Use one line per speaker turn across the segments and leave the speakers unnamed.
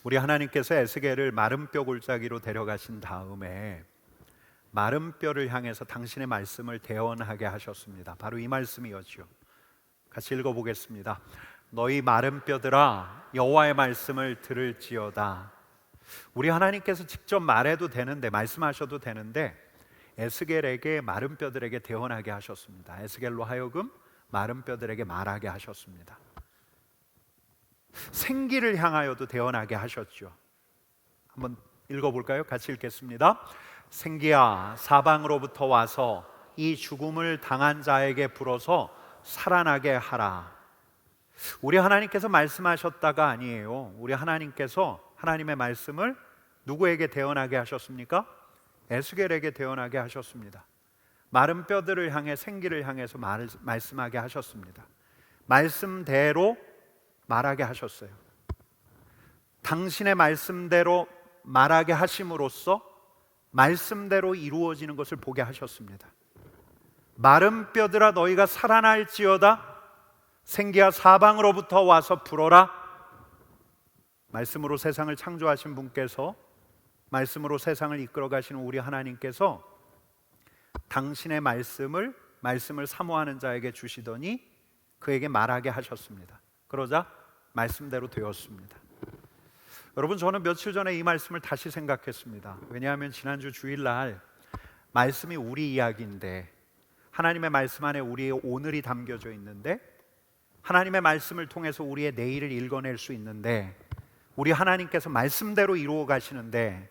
우리 하나님께서 에스겔을 마른 뼈 골짜기로 데려가신 다음에 마른 뼈를 향해서 당신의 말씀을 대언하게 하셨습니다. 바로 이 말씀이었죠. 같이 읽어보겠습니다. 너희 마른 뼈들아 여호와의 말씀을 들을지어다. 우리 하나님께서 직접 말해도 되는데, 말씀하셔도 되는데 에스겔에게 마른 뼈들에게 대언하게 하셨습니다. 에스겔로 하여금 마른 뼈들에게 말하게 하셨습니다. 생기를 향하여도 대언하게 하셨죠. 한번 읽어볼까요? 같이 읽겠습니다. 생기야 사방으로부터 와서 이 죽음을 당한 자에게 불어서 살아나게 하라. 우리 하나님께서 말씀하셨다가 아니에요. 우리 하나님께서 하나님의 말씀을 누구에게 대언하게 하셨습니까? 에스겔에게 대언하게 하셨습니다. 마른 뼈들을 향해 생기를 향해서 말씀하게 하셨습니다. 말씀대로 말하게 하셨어요. 당신의 말씀대로 말하게 하심으로써 말씀대로 이루어지는 것을 보게 하셨습니다. 마른 뼈들아 너희가 살아날지어다. 생기야 사방으로부터 와서 불어라. 말씀으로 세상을 창조하신 분께서, 말씀으로 세상을 이끌어 가시는 우리 하나님께서 당신의 말씀을 사모하는 자에게 주시더니 그에게 말하게 하셨습니다. 그러자 말씀대로 되었습니다. 여러분, 저는 며칠 전에 이 말씀을 다시 생각했습니다. 왜냐하면 지난주 주일날 말씀이 우리 이야기인데, 하나님의 말씀 안에 우리의 오늘이 담겨져 있는데, 하나님의 말씀을 통해서 우리의 내일을 읽어낼 수 있는데, 우리 하나님께서 말씀대로 이루어 가시는데,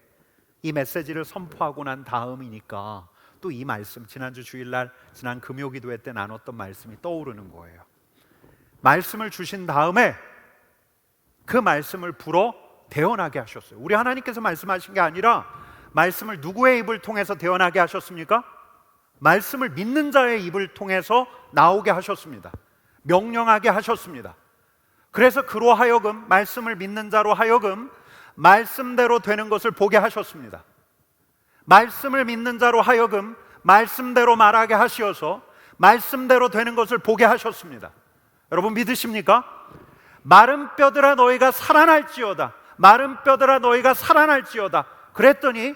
이 메시지를 선포하고 난 다음이니까 또 이 말씀, 지난주 주일날 지난 금요기도회 때 나눴던 말씀이 떠오르는 거예요. 말씀을 주신 다음에 그 말씀을 불어 대언하게 하셨어요. 우리 하나님께서 말씀하신 게 아니라 말씀을 누구의 입을 통해서 대언하게 하셨습니까? 말씀을 믿는 자의 입을 통해서 나오게 하셨습니다. 명령하게 하셨습니다. 그래서 그로 하여금, 말씀을 믿는 자로 하여금 말씀대로 되는 것을 보게 하셨습니다. 말씀을 믿는 자로 하여금 말씀대로 말하게 하시어서 말씀대로 되는 것을 보게 하셨습니다. 여러분 믿으십니까? 마른 뼈들아 너희가 살아날지어다. 마른 뼈들아 너희가 살아날지어다. 그랬더니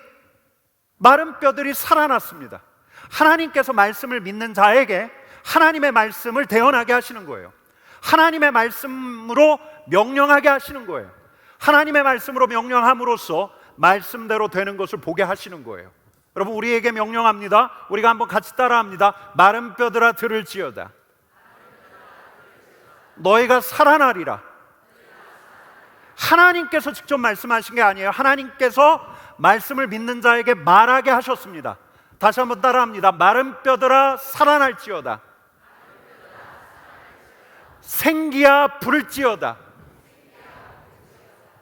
마른 뼈들이 살아났습니다. 하나님께서 말씀을 믿는 자에게 하나님의 말씀을 대언하게 하시는 거예요. 하나님의 말씀으로 명령하게 하시는 거예요. 하나님의 말씀으로 명령함으로써 말씀대로 되는 것을 보게 하시는 거예요. 여러분, 우리에게 명령합니다. 우리가 한번 같이 따라합니다. 마른 뼈들아 들을지어다. 너희가 살아나리라. 하나님께서 직접 말씀하신 게 아니에요. 하나님께서 말씀을 믿는 자에게 말하게 하셨습니다. 다시 한번 따라합니다. 마른 뼈들아 살아날지어다. 생기야 부를지어다.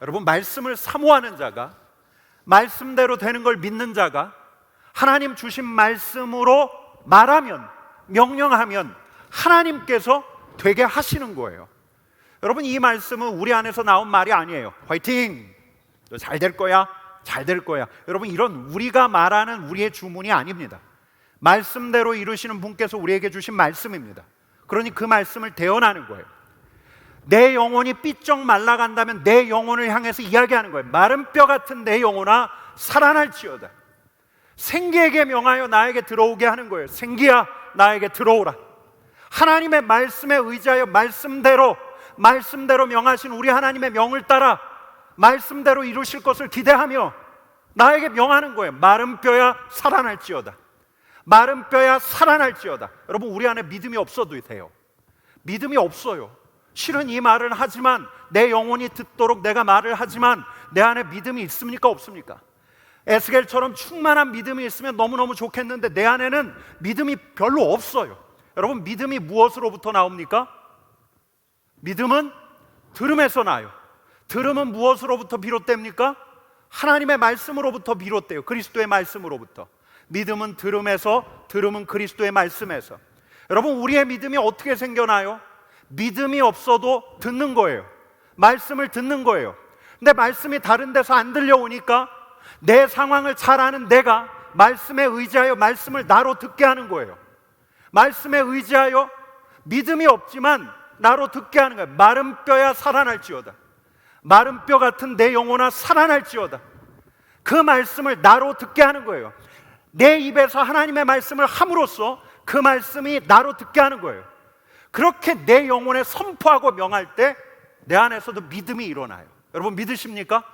여러분, 말씀을 사모하는 자가, 말씀대로 되는 걸 믿는 자가 하나님 주신 말씀으로 말하면, 명령하면 하나님께서 되게 하시는 거예요. 여러분, 이 말씀은 우리 안에서 나온 말이 아니에요. 화이팅! 너 잘 될 거야, 잘 될 거야. 여러분, 이런 우리가 말하는 우리의 주문이 아닙니다. 말씀대로 이루시는 분께서 우리에게 주신 말씀입니다. 그러니 그 말씀을 대언하는 거예요. 내 영혼이 삐쩍 말라간다면 내 영혼을 향해서 이야기하는 거예요. 마른 뼈 같은 내 영혼아 살아날지어다. 생기에게 명하여 나에게 들어오게 하는 거예요. 생기야 나에게 들어오라. 하나님의 말씀에 의지하여 말씀대로 명하신 우리 하나님의 명을 따라 말씀대로 이루실 것을 기대하며 나에게 명하는 거예요. 마른 뼈야 살아날지어다. 마른 뼈야 살아날지어다. 여러분, 우리 안에 믿음이 없어도 돼요. 믿음이 없어요. 실은 이 말을 하지만, 내 영혼이 듣도록 내가 말을 하지만 내 안에 믿음이 있습니까 없습니까? 에스겔처럼 충만한 믿음이 있으면 너무너무 좋겠는데 내 안에는 믿음이 별로 없어요. 여러분, 믿음이 무엇으로부터 나옵니까? 믿음은 들음에서 나요. 들음은 무엇으로부터 비롯됩니까? 하나님의 말씀으로부터 비롯돼요. 그리스도의 말씀으로부터. 믿음은 들음에서, 들음은 그리스도의 말씀에서. 여러분, 우리의 믿음이 어떻게 생겨나요? 믿음이 없어도 듣는 거예요. 말씀을 듣는 거예요. 근데 말씀이 다른 데서 안 들려오니까 내 상황을 잘 아는 내가 말씀에 의지하여 말씀을 나로 듣게 하는 거예요. 말씀에 의지하여 믿음이 없지만 나로 듣게 하는 거예요. 마른 뼈야 살아날지어다. 마른 뼈 같은 내 영혼아 살아날지어다. 그 말씀을 나로 듣게 하는 거예요. 내 입에서 하나님의 말씀을 함으로써 그 말씀이 나로 듣게 하는 거예요. 그렇게 내 영혼에 선포하고 명할 때 내 안에서도 믿음이 일어나요. 여러분 믿으십니까?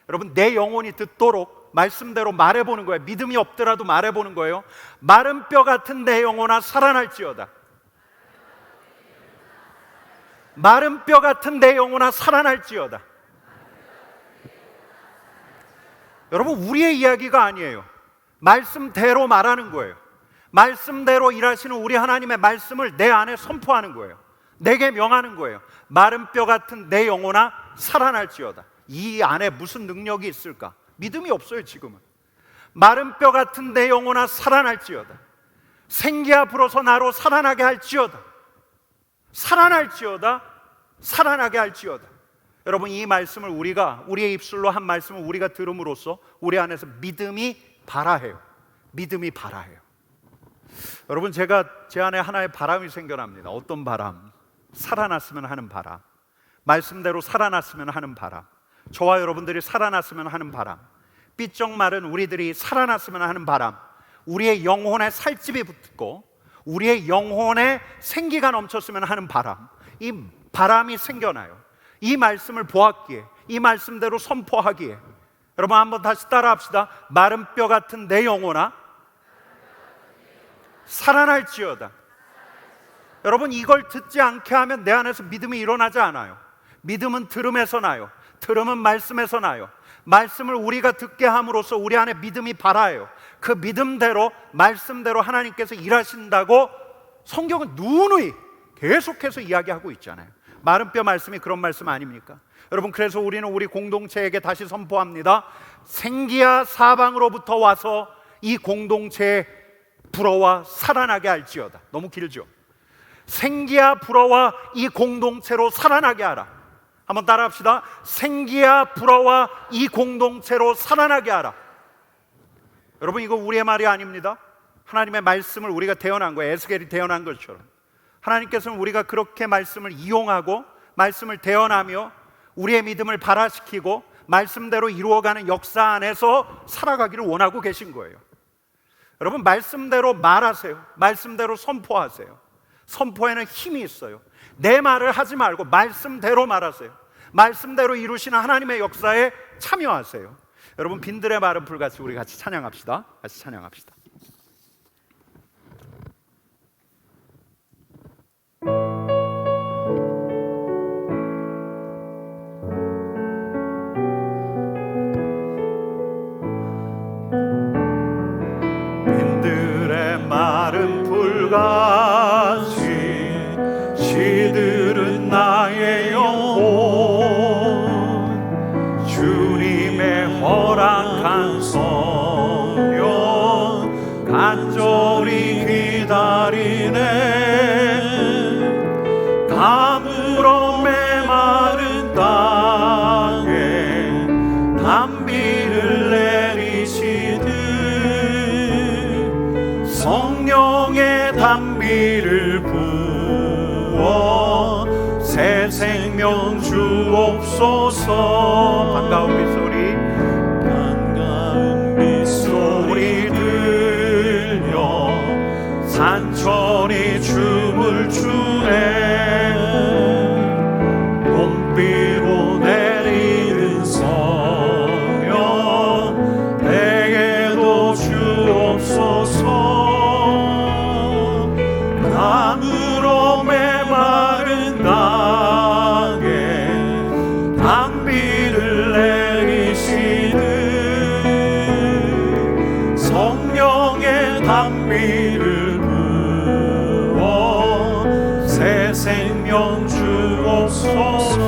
여러분 내 영혼이 듣도록 말씀대로 말해보는 거예요. 믿음이 없더라도 말해보는 거예요. 마른 뼈 같은 내 영혼아 살아날지어다. 마른 뼈 같은 내 영혼아 살아날지어다. 여러분 우리의 이야기가 아니에요. 말씀대로 말하는 거예요. 말씀대로 일하시는 우리 하나님의 말씀을 내 안에 선포하는 거예요. 내게 명하는 거예요. 마른 뼈 같은 내 영혼아 살아날지어다. 이 안에 무슨 능력이 있을까? 믿음이 없어요 지금은. 마른 뼈 같은 내 영혼아 살아날지어다. 생기야 불어서 나로 살아나게 할지어다. 살아날지어다. 살아나게 할지어다. 여러분 이 말씀을 우리의 입술로 한 말씀을 우리가 들음으로써 우리 안에서 믿음이 발화해요. 믿음이 발화해요. 여러분 제가 제 안에 하나의 바람이 생겨납니다. 어떤 바람? 살아났으면 하는 바람. 말씀대로 살아났으면 하는 바람. 저와 여러분들이 살아났으면 하는 바람. 삐쩍 마른 우리들이 살아났으면 하는 바람. 우리의 영혼에 살집이 붙고 우리의 영혼에 생기가 넘쳤으면 하는 바람. 이 바람이 생겨나요. 이 말씀을 보았기에, 이 말씀대로 선포하기에. 여러분 한번 다시 따라합시다. 마른 뼈 같은 내 영혼아 살아날지어다. 여러분 이걸 듣지 않게 하면 내 안에서 믿음이 일어나지 않아요. 믿음은 들음에서 나요. 들음은 말씀에서 나요. 말씀을 우리가 듣게 함으로써 우리 안에 믿음이 발화해요. 그 믿음대로 말씀대로 하나님께서 일하신다고 성경은 누누이 계속해서 이야기하고 있잖아요. 마른 뼈 말씀이 그런 말씀 아닙니까? 여러분 그래서 우리는 우리 공동체에게 다시 선포합니다. 생기야 사방으로부터 와서 이 공동체에 불어와 살아나게 할지어다. 너무 길죠? 생기야 불어와 이 공동체로 살아나게 하라. 한번 따라합시다. 생기야 불어와 이 공동체로 살아나게 하라. 여러분 이거 우리의 말이 아닙니다. 하나님의 말씀을 우리가 대언한 거예요. 에스겔이 대언한 것처럼 하나님께서는 우리가 그렇게 말씀을 이용하고 말씀을 대언하며 우리의 믿음을 발화시키고 말씀대로 이루어가는 역사 안에서 살아가기를 원하고 계신 거예요. 여러분 말씀대로 말하세요. 말씀대로 선포하세요. 선포에는 힘이 있어요. 내 말을 하지 말고 말씀대로 말하세요. 말씀대로 이루시는 하나님의 역사에 참여하세요. 여러분 빈들의 마른 풀같이 우리 같이 찬양합시다. 같이 찬양합시다. 빈들의 마른 풀같이 시들은 나의 영혼 주님의 허락한 성령 간절히 기다리네. 가물어 메마른 땅에 단비를 내리시듯 성령의 단비를 부어 새 생명 주옵소서. 반가운 빗소리 반가운 빗소리 들려 산천이 춤을 추네. 봄비로 내리는 성령 내게도 주옵소서. 강으로 메마른 땅에 단비를 내리시듯 성령의 단비를 부어 새 생명 주옵소서.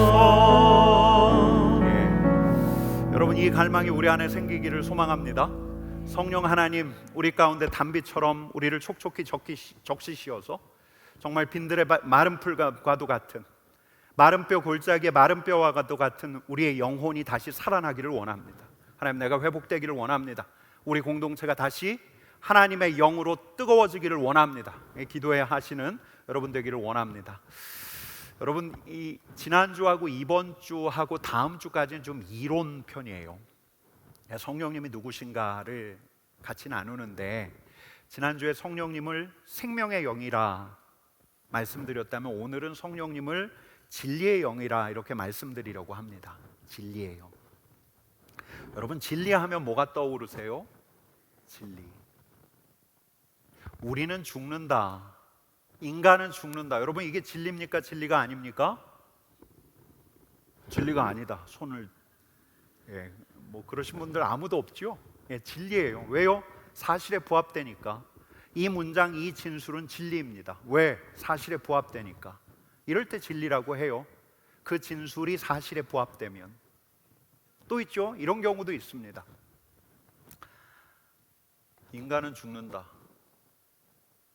여러분 이 갈망이 우리 안에 생기기를 소망합니다. 성령 하나님 우리 가운데 단비처럼 우리를 촉촉히 적시시어서 정말 빈들의 마른 풀과도 같은 마른 뼈 골짜기의 마른 뼈와도 같은 우리의 영혼이 다시 살아나기를 원합니다. 하나님 내가 회복되기를 원합니다. 우리 공동체가 다시 하나님의 영으로 뜨거워지기를 원합니다. 기도해 하시는 여러분 되기를 원합니다. 여러분, 이 지난주하고 이번 주하고 다음 주까지는 좀 이론 편이에요. 성령님이 누구신가를 같이 나누는데, 지난주에 성령님을 생명의 영이라 말씀드렸다면 오늘은 성령님을 진리의 영이라 이렇게 말씀드리려고 합니다. 진리의 영. 여러분, 진리하면 뭐가 떠오르세요? 진리. 우리는 죽는다. 인간은 죽는다. 여러분, 이게 진리입니까? 진리가 아닙니까? 진리가 아니다. 손을 뭐 그러신 분들 아무도 없죠. 진리예요. 왜요? 사실에 부합되니까. 이 문장, 이 진술은 진리입니다. 왜? 사실에 부합되니까. 이럴 때 진리라고 해요. 그 진술이 사실에 부합되면. 또 있죠. 이런 경우도 있습니다. 인간은 죽는다.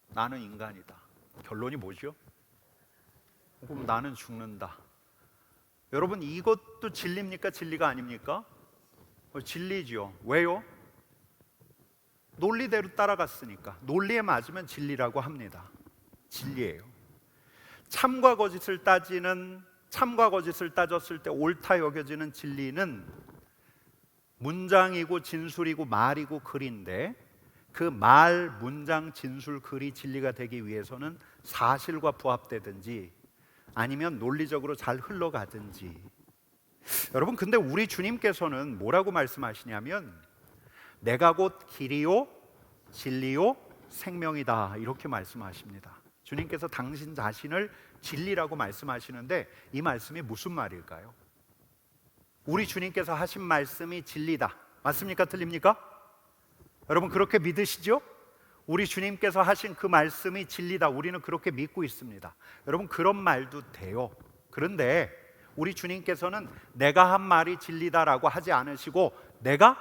나는 인간이다. 결론이 뭐죠? 그럼 나는 죽는다. 여러분, 이것도 진리입니까? 진리가 아닙니까? 진리죠. 왜요? 논리대로 따라갔으니까. 논리에 맞으면 진리라고 합니다. 진리예요. 참과 거짓을 따졌을 때 옳다 여겨지는 진리는 문장이고 진술이고 말이고 글인데, 그 말, 문장, 진술, 글이 진리가 되기 위해서는 사실과 부합되든지 아니면 논리적으로 잘 흘러가든지. 여러분, 근데 우리 주님께서는 뭐라고 말씀하시냐면 내가 곧 길이요 진리요 생명이다 이렇게 말씀하십니다. 주님께서 당신 자신을 진리라고 말씀하시는데 이 말씀이 무슨 말일까요? 우리 주님께서 하신 말씀이 진리다. 맞습니까? 틀립니까? 여러분, 그렇게 믿으시죠? 우리 주님께서 하신 그 말씀이 진리다. 우리는 그렇게 믿고 있습니다. 여러분, 그런 말도 돼요. 그런데 우리 주님께서는 내가 한 말이 진리다라고 하지 않으시고 내가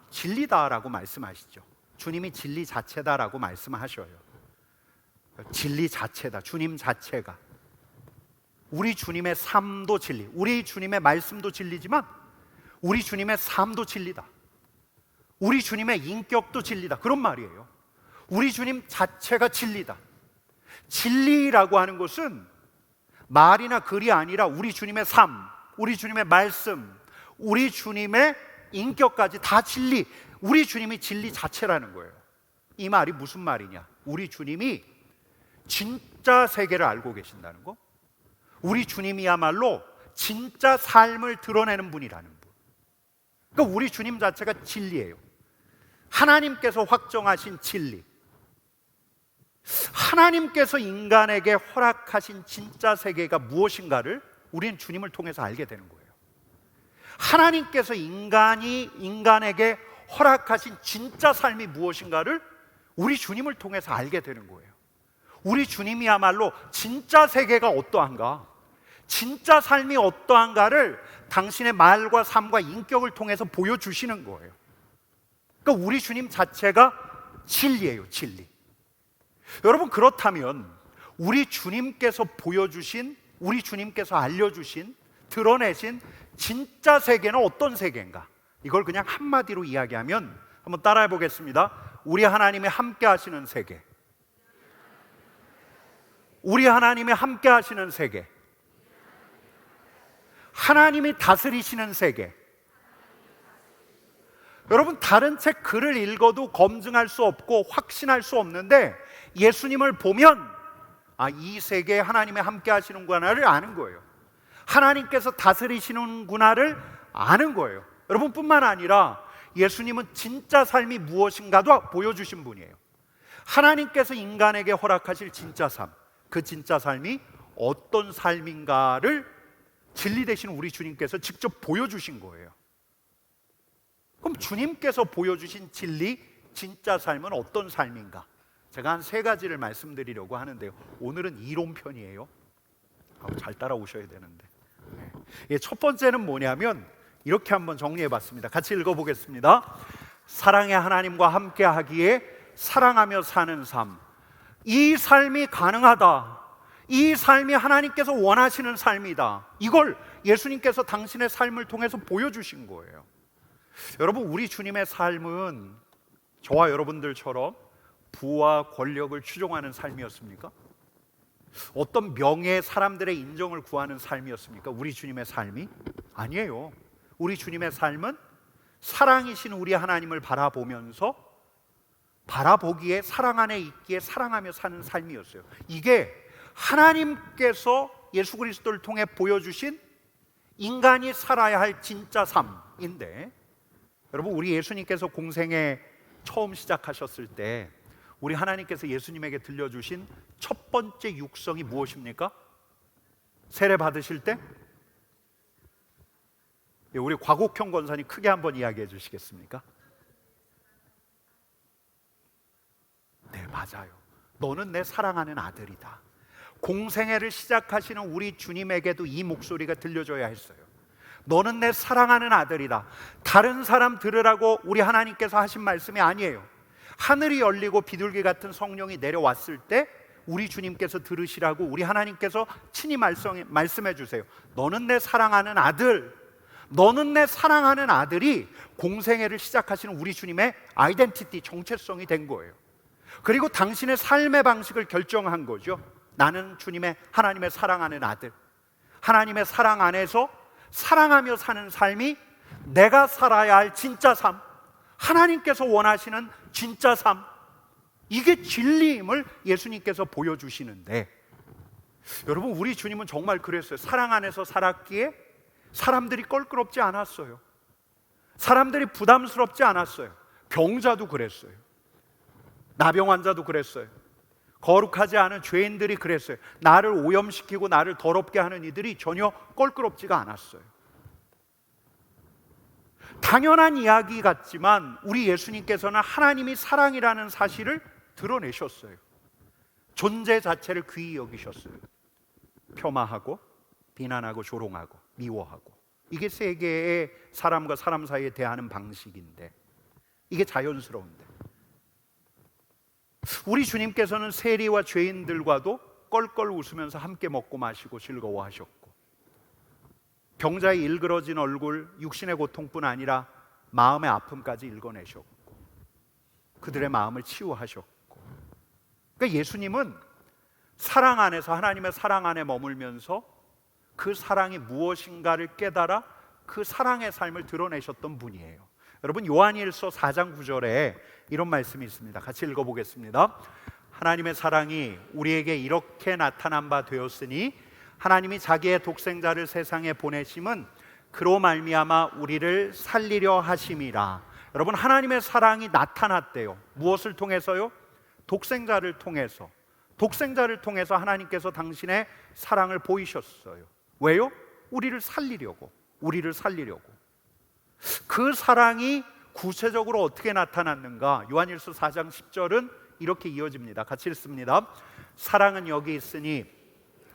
진리다라고 말씀하시죠. 주님이 진리 자체다라고 말씀하셔요. 진리 자체다. 주님 자체가. 우리 주님의 삶도 진리, 우리 주님의 말씀도 진리지만 우리 주님의 삶도 진리다. 우리 주님의 인격도 진리다. 그런 말이에요. 우리 주님 자체가 진리다. 진리라고 하는 것은 말이나 글이 아니라 우리 주님의 삶, 우리 주님의 말씀, 우리 주님의 인격까지 다 진리. 우리 주님이 진리 자체라는 거예요. 이 말이 무슨 말이냐? 우리 주님이 진짜 세계를 알고 계신다는 거. 우리 주님이야말로 진짜 삶을 드러내는 분이라는 분. 그러니까 우리 주님 자체가 진리예요. 하나님께서 확정하신 진리, 하나님께서 인간에게 허락하신 진짜 세계가 무엇인가를 우리는 주님을 통해서 알게 되는 거예요. 하나님께서 인간에게 허락하신 진짜 삶이 무엇인가를 우리 주님을 통해서 알게 되는 거예요. 우리 주님이야말로 진짜 세계가 어떠한가, 진짜 삶이 어떠한가를 당신의 말과 삶과 인격을 통해서 보여주시는 거예요. 그러니까 우리 주님 자체가 진리예요. 진리. 여러분, 그렇다면 우리 주님께서 보여주신, 우리 주님께서 알려주신, 드러내신 진짜 세계는 어떤 세계인가? 이걸 그냥 한마디로 이야기하면 한번 따라해 보겠습니다. 우리 하나님이 함께 하시는 세계. 우리 하나님이 함께 하시는 세계. 하나님이 다스리시는 세계. 여러분, 다른 책 글을 읽어도 검증할 수 없고 확신할 수 없는데 예수님을 보면 이 세계에 하나님이 함께 하시는구나를 아는 거예요. 하나님께서 다스리시는구나를 아는 거예요. 여러분, 뿐만 아니라 예수님은 진짜 삶이 무엇인가도 보여주신 분이에요. 하나님께서 인간에게 허락하실 진짜 삶, 그 진짜 삶이 어떤 삶인가를 진리 되신 우리 주님께서 직접 보여주신 거예요. 그럼 주님께서 보여주신 진리, 진짜 삶은 어떤 삶인가? 제가 한 3가지를 말씀드리려고 하는데요. 오늘은 이론편이에요. 잘 따라오셔야 되는데. 첫 번째는 뭐냐면 이렇게 한번 정리해봤습니다. 같이 읽어보겠습니다. 사랑의 하나님과 함께 하기에 사랑하며 사는 삶. 이 삶이 가능하다. 이 삶이 하나님께서 원하시는 삶이다. 이걸 예수님께서 당신의 삶을 통해서 보여주신 거예요. 여러분, 우리 주님의 삶은 저와 여러분들처럼 부와 권력을 추종하는 삶이었습니까? 어떤 명예, 사람들의 인정을 구하는 삶이었습니까? 우리 주님의 삶이? 아니에요. 우리 주님의 삶은 사랑이신 우리 하나님을 바라보면서, 바라보기에, 사랑 안에 있기에 사랑하며 사는 삶이었어요. 이게 하나님께서 예수 그리스도를 통해 보여주신 인간이 살아야 할 진짜 삶인데, 여러분, 우리 예수님께서 공생에 처음 시작하셨을 때 우리 하나님께서 예수님에게 들려주신 첫 번째 육성이 무엇입니까? 세례 받으실 때? 우리 곽옥형 권사님 크게 한번 이야기해 주시겠습니까? 네, 맞아요. 너는 내 사랑하는 아들이다. 공생애를 시작하시는 우리 주님에게도 이 목소리가 들려줘야 했어요. 너는 내 사랑하는 아들이다. 다른 사람 들으라고 우리 하나님께서 하신 말씀이 아니에요. 하늘이 열리고 비둘기 같은 성령이 내려왔을 때 우리 주님께서 들으시라고 우리 하나님께서 친히 말씀해 주세요. 너는 내 사랑하는 아들. 너는 내 사랑하는 아들이 공생애를 시작하시는 우리 주님의 아이덴티티, 정체성이 된 거예요. 그리고 당신의 삶의 방식을 결정한 거죠. 나는 주님의, 하나님의 사랑하는 아들, 하나님의 사랑 안에서 사랑하며 사는 삶이 내가 살아야 할 진짜 삶, 하나님께서 원하시는 진짜 삶, 이게 진리임을 예수님께서 보여주시는데, 여러분, 우리 주님은 정말 그랬어요. 사랑 안에서 살았기에 사람들이 껄끄럽지 않았어요. 사람들이 부담스럽지 않았어요. 병자도 그랬어요. 나병 환자도 그랬어요. 거룩하지 않은 죄인들이 그랬어요. 나를 오염시키고 나를 더럽게 하는 이들이 전혀 껄끄럽지가 않았어요. 당연한 이야기 같지만 우리 예수님께서는 하나님이 사랑이라는 사실을 드러내셨어요. 존재 자체를 귀히 여기셨어요. 폄하하고 비난하고 조롱하고 미워하고, 이게 세계의 사람과 사람 사이에 대하는 방식인데, 이게 자연스러운데, 우리 주님께서는 세리와 죄인들과도 껄껄 웃으면서 함께 먹고 마시고 즐거워하셨고, 병자의 일그러진 얼굴, 육신의 고통뿐 아니라 마음의 아픔까지 읽어내셨고, 그들의 마음을 치유하셨고, 그러니까 예수님은 사랑 안에서, 하나님의 사랑 안에 머물면서 그 사랑이 무엇인가를 깨달아 그 사랑의 삶을 드러내셨던 분이에요. 여러분, 요한일서 4장 9절에 이런 말씀이 있습니다. 같이 읽어보겠습니다. 하나님의 사랑이 우리에게 이렇게 나타난 바 되었으니 하나님이 자기의 독생자를 세상에 보내심은 그로 말미암아 우리를 살리려 하심이라. 여러분, 하나님의 사랑이 나타났대요. 무엇을 통해서요? 독생자를 통해서. 독생자를 통해서 하나님께서 당신의 사랑을 보이셨어요. 왜요? 우리를 살리려고. 우리를 살리려고. 그 사랑이 구체적으로 어떻게 나타났는가? 요한일서 4장 10절은 이렇게 이어집니다. 같이 읽습니다. 사랑은 여기 있으니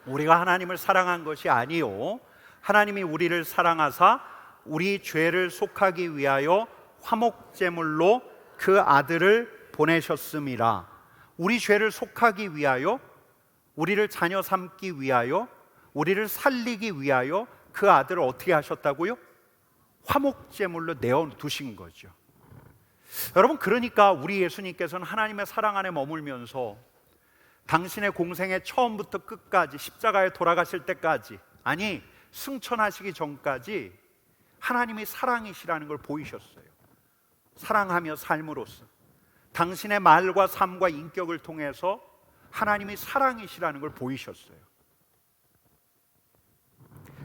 우리가 하나님을 사랑한 것이 아니요 하나님이 우리를 사랑하사 우리 죄를 속하기 위하여 화목제물로 그 아들을 보내셨음이라. 우리 죄를 속하기 위하여, 우리를 자녀 삼기 위하여, 우리를 살리기 위하여 그 아들을 어떻게 하셨다고요? 화목제물로 내어두신 거죠. 여러분, 그러니까 우리 예수님께서는 하나님의 사랑 안에 머물면서 당신의 공생의 처음부터 끝까지, 십자가에 돌아가실 때까지, 아니 승천하시기 전까지 하나님이 사랑이시라는 걸 보이셨어요. 사랑하며 삶으로써 당신의 말과 삶과 인격을 통해서 하나님이 사랑이시라는 걸 보이셨어요.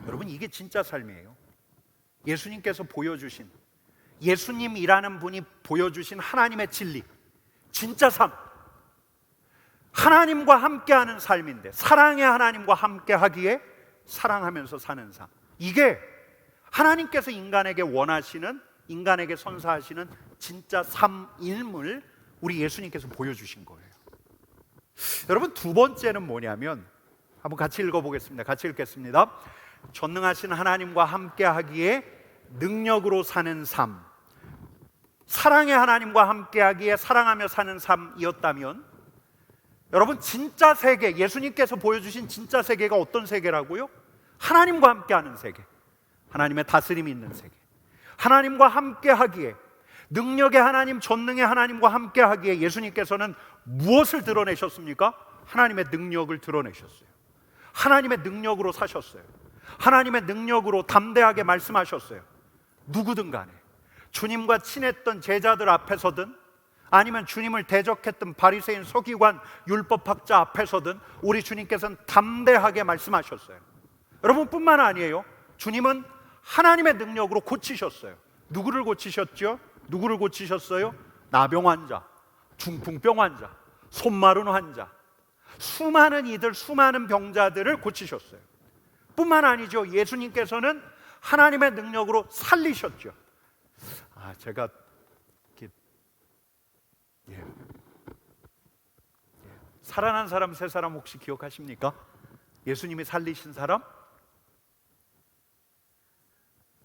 여러분, 이게 진짜 삶이에요. 예수님께서 보여주신, 예수님이라는 분이 보여주신 하나님의 진리, 진짜 삶, 하나님과 함께하는 삶인데, 사랑의 하나님과 함께하기에 사랑하면서 사는 삶, 이게 하나님께서 인간에게 원하시는, 인간에게 선사하시는 진짜 삶임을 우리 예수님께서 보여주신 거예요. 여러분, 두 번째는 뭐냐면, 한번 같이 읽어보겠습니다. 같이 읽겠습니다. 전능하신 하나님과 함께하기에 능력으로 사는 삶, 사랑의 하나님과 함께하기에 사랑하며 사는 삶이었다면, 여러분, 진짜 세계, 예수님께서 보여주신 진짜 세계가 어떤 세계라고요? 하나님과 함께하는 세계, 하나님의 다스림이 있는 세계, 하나님과 함께하기에, 능력의 하나님, 전능의 하나님과 함께하기에 예수님께서는 무엇을 드러내셨습니까? 하나님의 능력을 드러내셨어요. 하나님의 능력으로 사셨어요. 하나님의 능력으로 담대하게 말씀하셨어요. 누구든 간에 주님과 친했던 제자들 앞에서든 아니면 주님을 대적했던 바리새인 서기관 율법학자 앞에서든 우리 주님께서는 담대하게 말씀하셨어요. 여러분뿐만 아니에요. 주님은 하나님의 능력으로 고치셨어요. 누구를 고치셨죠? 누구를 고치셨어요? 나병 환자, 중풍병 환자, 손 마른 환자, 수많은 이들, 수많은 병자들을 고치셨어요. 뿐만 아니죠. 예수님께서는 하나님의 능력으로 살리셨죠. 제가 살아난 사람 세 사람 혹시 기억하십니까? 예수님이 살리신 사람?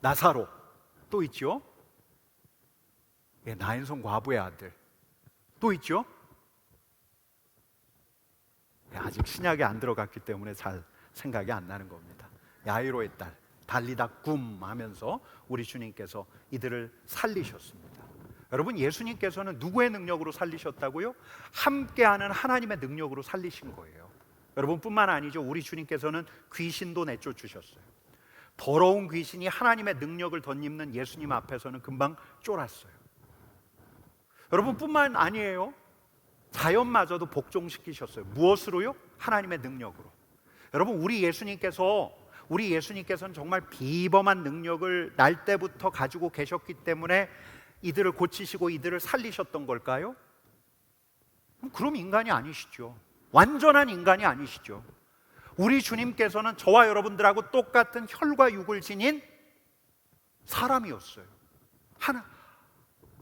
나사로 또 있죠. 나인성 과부의 아들 또 있죠. 아직 신약에 안 들어갔기 때문에 잘 생각이 안 나는 겁니다. 야이로의 딸 달리다 굼 하면서 우리 주님께서 이들을 살리셨습니다. 여러분, 예수님께서는 누구의 능력으로 살리셨다고요? 함께하는 하나님의 능력으로 살리신 거예요. 여러분뿐만 아니죠. 우리 주님께서는 귀신도 내쫓으셨어요. 더러운 귀신이 하나님의 능력을 덧입는 예수님 앞에서는 금방 쫄았어요. 여러분뿐만 아니에요. 자연마저도 복종시키셨어요. 무엇으로요? 하나님의 능력으로. 여러분, 우리 예수님께서는 정말 비범한 능력을 날 때부터 가지고 계셨기 때문에 이들을 고치시고 이들을 살리셨던 걸까요? 그럼 인간이 아니시죠. 완전한 인간이 아니시죠. 우리 주님께서는 저와 여러분들하고 똑같은 혈과 육을 지닌 사람이었어요.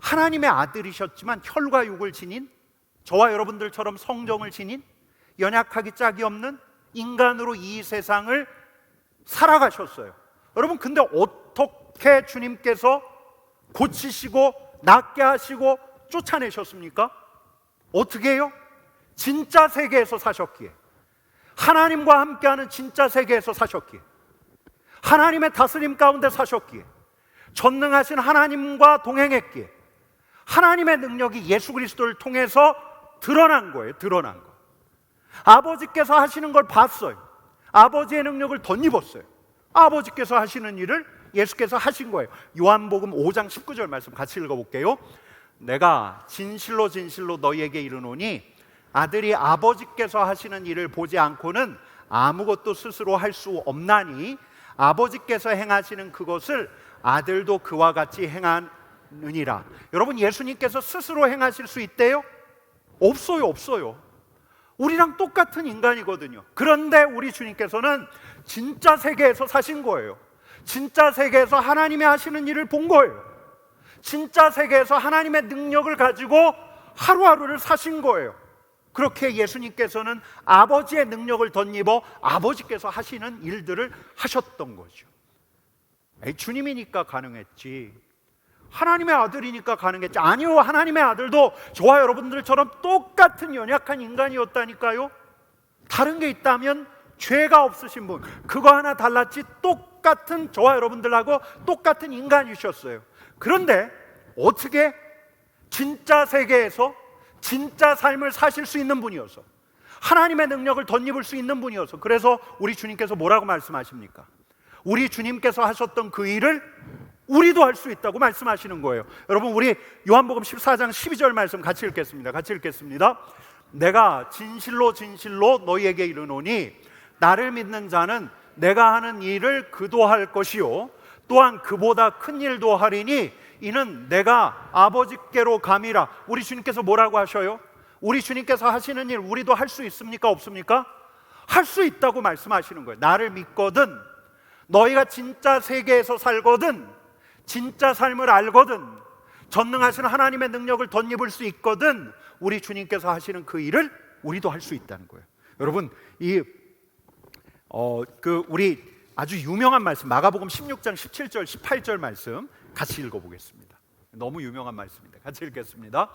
하나님의 아들이셨지만 혈과 육을 지닌, 저와 여러분들처럼 성정을 지닌, 연약하기 짝이 없는 인간으로 이 세상을 살아가셨어요. 여러분, 근데 어떻게 주님께서 고치시고 낫게 하시고 쫓아내셨습니까? 어떻게 해요? 진짜 세계에서 사셨기에, 하나님과 함께하는 진짜 세계에서 사셨기에, 하나님의 다스림 가운데 사셨기에, 전능하신 하나님과 동행했기에 하나님의 능력이 예수 그리스도를 통해서 드러난 거예요. 드러난 거. 아버지께서 하시는 걸 봤어요. 아버지의 능력을 덧입었어요. 아버지께서 하시는 일을 예수께서 하신 거예요. 요한복음 5장 19절 말씀 같이 읽어볼게요. 내가 진실로 진실로 너희에게 이르노니 아들이 아버지께서 하시는 일을 보지 않고는 아무것도 스스로 할 수 없나니 아버지께서 행하시는 그것을 아들도 그와 같이 행하느니라. 여러분, 예수님께서 스스로 행하실 수 있대요? 없어요. 우리랑 똑같은 인간이거든요. 그런데 우리 주님께서는 진짜 세계에서 사신 거예요. 진짜 세계에서 하나님이 하시는 일을 본 거예요. 진짜 세계에서 하나님의 능력을 가지고 하루하루를 사신 거예요. 그렇게 예수님께서는 아버지의 능력을 덧입어 아버지께서 하시는 일들을 하셨던 거죠. 주님이니까 가능했지, 하나님의 아들이니까 가능했지. 아니요, 하나님의 아들도 저와 여러분들처럼 똑같은 연약한 인간이었다니까요. 다른 게 있다면 죄가 없으신 분, 그거 하나 달랐지 똑같은 저와 여러분들하고 똑같은 인간이셨어요. 그런데 어떻게 진짜 세계에서 진짜 삶을 사실 수 있는 분이어서, 하나님의 능력을 덧입을 수 있는 분이어서, 그래서 우리 주님께서 뭐라고 말씀하십니까? 우리 주님께서 하셨던 그 일을 우리도 할 수 있다고 말씀하시는 거예요. 여러분, 우리 요한복음 14장 12절 말씀 같이 읽겠습니다. 내가 진실로 진실로 너희에게 이르노니 나를 믿는 자는 내가 하는 일을 그도 할 것이요 또한 그보다 큰 일도 하리니 이는 내가 아버지께로 감이라. 우리 주님께서 뭐라고 하셔요? 우리 주님께서 하시는 일 우리도 할 수 있습니까? 없습니까? 할 수 있다고 말씀하시는 거예요. 나를 믿거든, 너희가 진짜 세계에서 살거든, 진짜 삶을 알거든, 전능하신 하나님의 능력을 덧입을 수 있거든, 우리 주님께서 하시는 그 일을 우리도 할 수 있다는 거예요. 여러분, 우리 아주 유명한 말씀 마가복음 16장 17절 18절 말씀 같이 읽어보겠습니다. 너무 유명한 말씀입니다. 같이 읽겠습니다.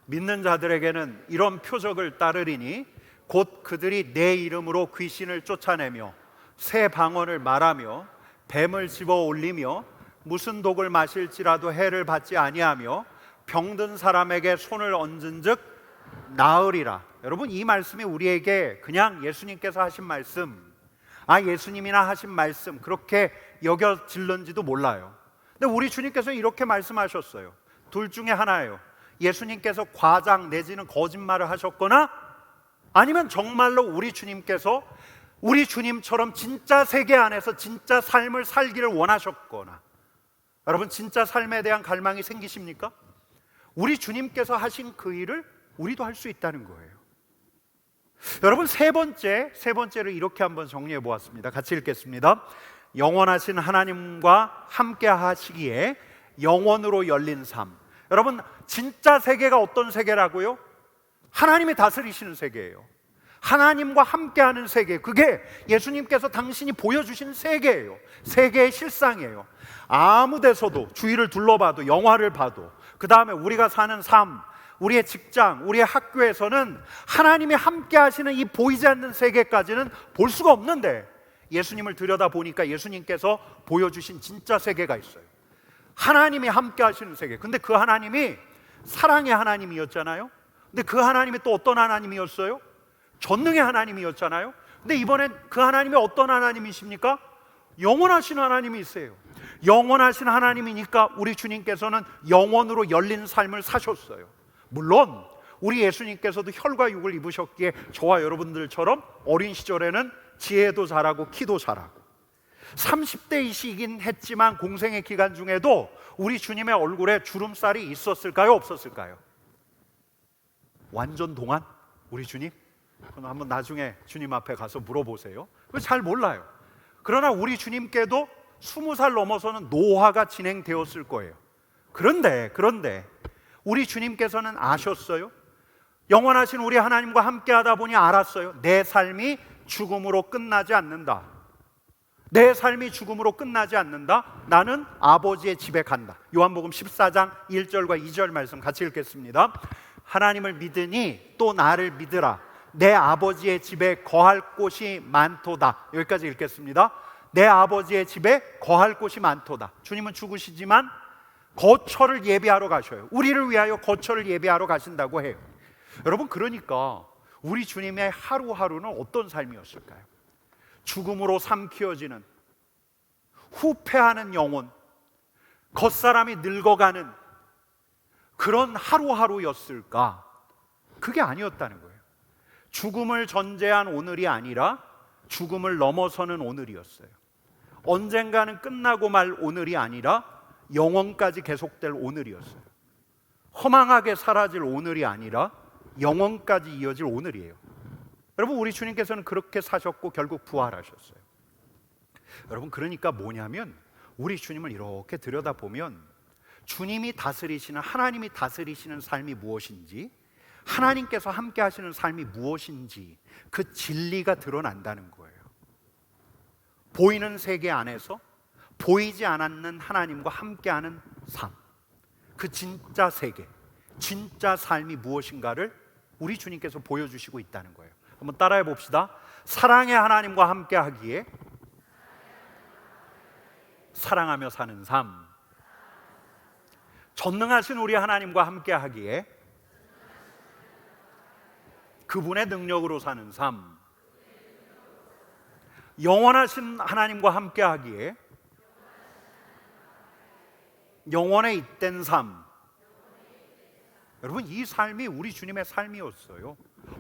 믿는 자들에게는 이런 표적을 따르리니 곧 그들이 내 이름으로 귀신을 쫓아내며 새 방언을 말하며 뱀을 집어 올리며 무슨 독을 마실지라도 해를 받지 아니하며 병든 사람에게 손을 얹은즉 나으리라. 여러분, 이 말씀이 우리에게 그냥 예수님께서 하신 말씀, 예수님이나 하신 말씀 그렇게 여겨질는지도 몰라요. 근데 우리 주님께서 이렇게 말씀하셨어요. 둘 중에 하나예요. 예수님께서 과장 내지는 거짓말을 하셨거나, 아니면 정말로 우리 주님께서 우리 주님처럼 진짜 세계 안에서 진짜 삶을 살기를 원하셨거나. 여러분, 진짜 삶에 대한 갈망이 생기십니까? 우리 주님께서 하신 그 일을 우리도 할 수 있다는 거예요. 여러분, 세 번째를 이렇게 한번 정리해 보았습니다. 같이 읽겠습니다. 영원하신 하나님과 함께 하시기에 영원으로 열린 삶. 여러분, 진짜 세계가 어떤 세계라고요? 하나님이 다스리시는 세계예요. 하나님과 함께하는 세계, 그게 예수님께서 당신이 보여주신 세계예요. 세계의 실상이에요. 아무 데서도, 주위를 둘러봐도, 영화를 봐도, 그 다음에 우리가 사는 삶, 우리의 직장, 우리의 학교에서는 하나님이 함께 하시는 이 보이지 않는 세계까지는 볼 수가 없는데, 예수님을 들여다보니까 예수님께서 보여주신 진짜 세계가 있어요. 하나님이 함께 하시는 세계. 근데 그 하나님이 사랑의 하나님이었잖아요. 근데 그 하나님이 또 어떤 하나님이었어요? 전능의 하나님이었잖아요. 근데 이번엔 그 하나님이 어떤 하나님이십니까? 영원하신 하나님이세요. 영원하신 하나님이니까 우리 주님께서는 영원으로 열린 삶을 사셨어요. 물론 우리 예수님께서도 혈과 육을 입으셨기에 저와 여러분들처럼 어린 시절에는 지혜도 잘하고 키도 잘하고 30대이시긴 했지만 공생의 기간 중에도 우리 주님의 얼굴에 주름살이 있었을까요? 없었을까요? 완전 동안? 우리 주님? 그럼 한번 나중에 주님 앞에 가서 물어보세요. 잘 몰라요. 그러나 우리 주님께도 20살 넘어서는 노화가 진행되었을 거예요. 그런데 우리 주님께서는 아셨어요. 영원하신 우리 하나님과 함께 하다 보니 알았어요. 내 삶이 죽음으로 끝나지 않는다. 내 삶이 죽음으로 끝나지 않는다. 나는 아버지의 집에 간다. 요한복음 14장 1절과 2절 말씀 같이 읽겠습니다. 하나님을 믿으니 또 나를 믿으라. 내 아버지의 집에 거할 곳이 많도다. 여기까지 읽겠습니다. 내 아버지의 집에 거할 곳이 많도다. 주님은 죽으시지만 거처를 예비하러 가셔요. 우리를 위하여 거처를 예비하러 가신다고 해요. 여러분, 그러니까 우리 주님의 하루하루는 어떤 삶이었을까요? 죽음으로 삼키어지는, 후패하는 영혼, 겉사람이 늙어가는 그런 하루하루였을까? 그게 아니었다는 거예요. 죽음을 전제한 오늘이 아니라 죽음을 넘어서는 오늘이었어요. 언젠가는 끝나고 말 오늘이 아니라 영원까지 계속될 오늘이었어요. 허망하게 사라질 오늘이 아니라 영원까지 이어질 오늘이에요. 여러분, 우리 주님께서는 그렇게 사셨고 결국 부활하셨어요. 여러분, 그러니까 뭐냐면 우리 주님을 이렇게 들여다보면 주님이 다스리시는, 하나님이 다스리시는 삶이 무엇인지, 하나님께서 함께 하시는 삶이 무엇인지 그 진리가 드러난다는 거예요. 보이는 세계 안에서 보이지 않았는 하나님과 함께하는 삶, 그 진짜 세계, 진짜 삶이 무엇인가를 우리 주님께서 보여주시고 있다는 거예요. 한번 따라해 봅시다. 사랑의 하나님과 함께하기에 사랑하며 사는 삶, 전능하신 우리 하나님과 함께하기에 그분의 능력으로 사는 삶, 영원하신 하나님과 함께하기에 영원에 잇된 삶. 여러분, 이 삶이 우리 주님의 삶이었어요.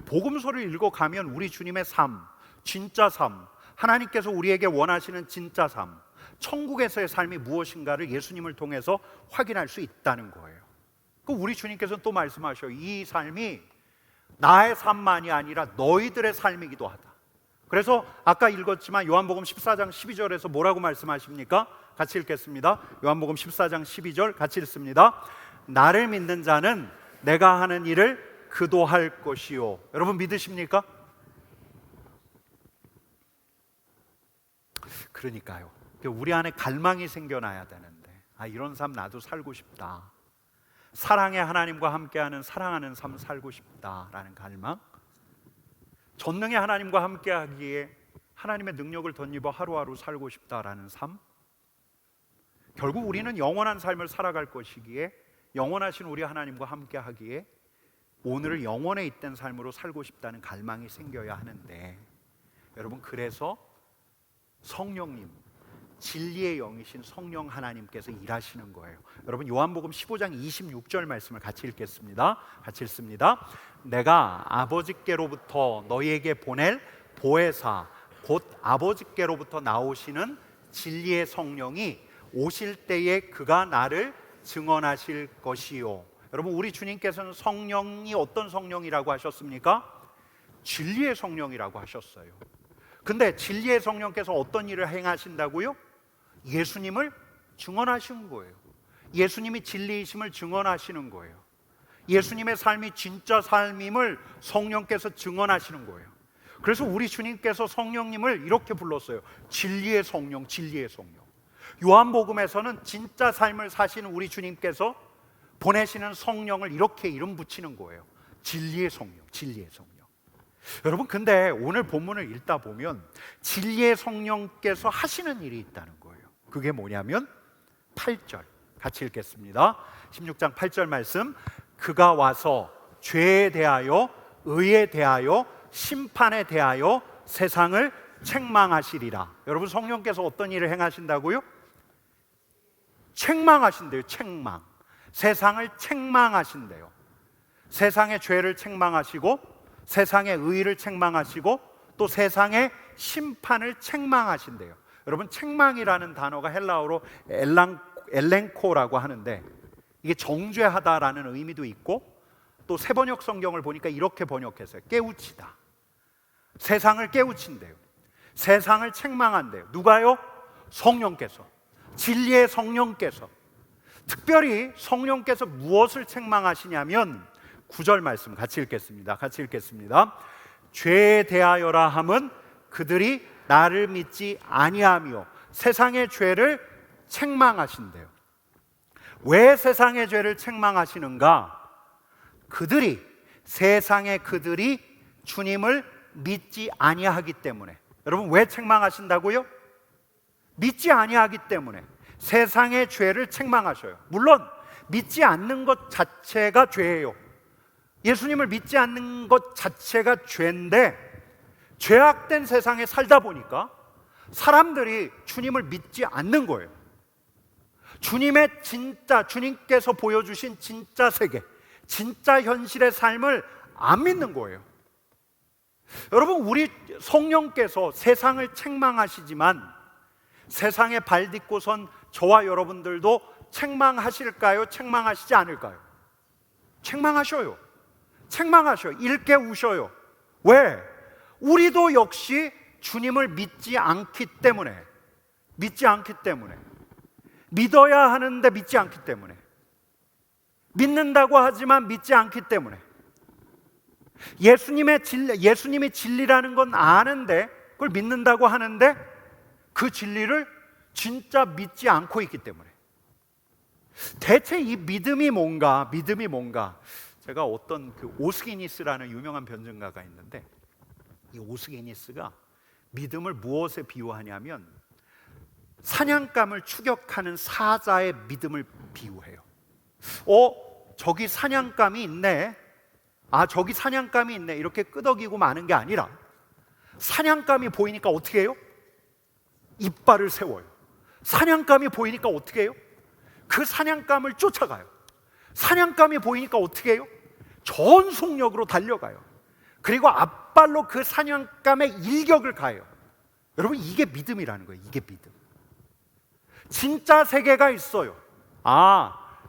복음서를 읽어가면 우리 주님의 삶, 진짜 삶, 하나님께서 우리에게 원하시는 진짜 삶, 천국에서의 삶이 무엇인가를 예수님을 통해서 확인할 수 있다는 거예요. 우리 주님께서는 또 말씀하셔요. 이 삶이 나의 삶만이 아니라 너희들의 삶이기도 하다. 그래서 아까 읽었지만 요한복음 14장 12절에서 뭐라고 말씀하십니까? 같이 읽겠습니다. 요한복음 14장 12절 같이 읽습니다. 나를 믿는 자는 내가 하는 일을 그도 할 것이요. 여러분, 믿으십니까? 그러니까요, 우리 안에 갈망이 생겨나야 되는데, 이런 삶 나도 살고 싶다. 사랑의 하나님과 함께하는 사랑하는 삶 살고 싶다라는 갈망, 전능의 하나님과 함께하기에 하나님의 능력을 덧입어 하루하루 살고 싶다라는 삶, 결국 우리는 영원한 삶을 살아갈 것이기에 영원하신 우리 하나님과 함께하기에 오늘을 영원에 잇된 삶으로 살고 싶다는 갈망이 생겨야 하는데, 여러분, 그래서 성령님, 진리의 영이신 성령 하나님께서 일하시는 거예요. 여러분, 요한복음 15장 26절 말씀을 같이 읽겠습니다. 같이 읽습니다. 내가 아버지께로부터 너희에게 보낼 보혜사, 곧 아버지께로부터 나오시는 진리의 성령이 오실 때에 그가 나를 증언하실 것이요. 여러분, 우리 주님께서는 성령이 어떤 성령이라고 하셨습니까? 진리의 성령이라고 하셨어요. 근데 진리의 성령께서 어떤 일을 행하신다고요? 예수님을 증언하신 거예요. 예수님이 진리이심을 증언하시는 거예요. 예수님의 삶이 진짜 삶임을 성령께서 증언하시는 거예요. 그래서 우리 주님께서 성령님을 이렇게 불렀어요. 진리의 성령, 진리의 성령. 요한복음에서는 진짜 삶을 사시는 우리 주님께서 보내시는 성령을 이렇게 이름 붙이는 거예요. 진리의 성령, 진리의 성령. 여러분, 근데 오늘 본문을 읽다 보면 진리의 성령께서 하시는 일이 있다는 거예요. 그게 뭐냐면 8절 같이 읽겠습니다. 16장 8절 말씀. 그가 와서 죄에 대하여, 의에 대하여, 심판에 대하여 세상을 책망하시리라. 여러분, 성령께서 어떤 일을 행하신다고요? 책망하신대요. 책망. 세상을 책망하신대요. 세상의 죄를 책망하시고, 세상의 의를 책망하시고, 또 세상의 심판을 책망하신대요. 여러분, 책망이라는 단어가 헬라어로 엘렌코라고 하는데, 이게 정죄하다라는 의미도 있고, 또 새번역 성경을 보니까 이렇게 번역했어요. 깨우치다. 세상을 깨우친대요. 세상을 책망한대요. 누가요? 성령께서. 진리의 성령께서. 특별히 성령께서 무엇을 책망하시냐면 9절 말씀 같이 읽겠습니다. 같이 읽겠습니다. 죄에 대하여라 함은 그들이 나를 믿지 아니하며 세상의 죄를 책망하신대요. 왜 세상의 죄를 책망하시는가? 그들이 주님을 믿지 아니하기 때문에. 여러분, 왜 책망하신다고요? 믿지 아니하기 때문에 세상의 죄를 책망하셔요. 물론 믿지 않는 것 자체가 죄예요. 예수님을 믿지 않는 것 자체가 죄인데, 죄악된 세상에 살다 보니까 사람들이 주님을 믿지 않는 거예요. 주님께서 보여주신 진짜 세계, 진짜 현실의 삶을 안 믿는 거예요. 여러분, 우리 성령께서 세상을 책망하시지만 세상에 발 딛고 선 저와 여러분들도 책망하실까요? 책망하시지 않을까요? 책망하셔요. 책망하셔요. 일깨우셔요. 왜? 우리도 역시 주님을 믿지 않기 때문에, 믿어야 하는데 믿지 않기 때문에, 믿는다고 하지만 믿지 않기 때문에, 예수님이 진리라는 건 아는데 그걸 믿는다고 하는데 그 진리를 진짜 믿지 않고 있기 때문에. 대체 이 믿음이 뭔가? 제가 어떤 오스게니스라는 유명한 변증가가 있는데, 이 오스게니스가 믿음을 무엇에 비유하냐면 사냥감을 추격하는 사자의 믿음을 비유해요. 저기 사냥감이 있네. 저기 사냥감이 있네. 이렇게 끄덕이고 마는 게 아니라, 사냥감이 보이니까 어떻게 해요? 이빨을 세워요. 사냥감이 보이니까 어떻게 해요? 그 사냥감을 쫓아가요. 사냥감이 보이니까 어떻게 해요? 전속력으로 달려가요. 그리고 앞발로 그 사냥감의 일격을 가요. 여러분, 이게 믿음이라는 거예요. 이게 믿음. 진짜 세계가 있어요.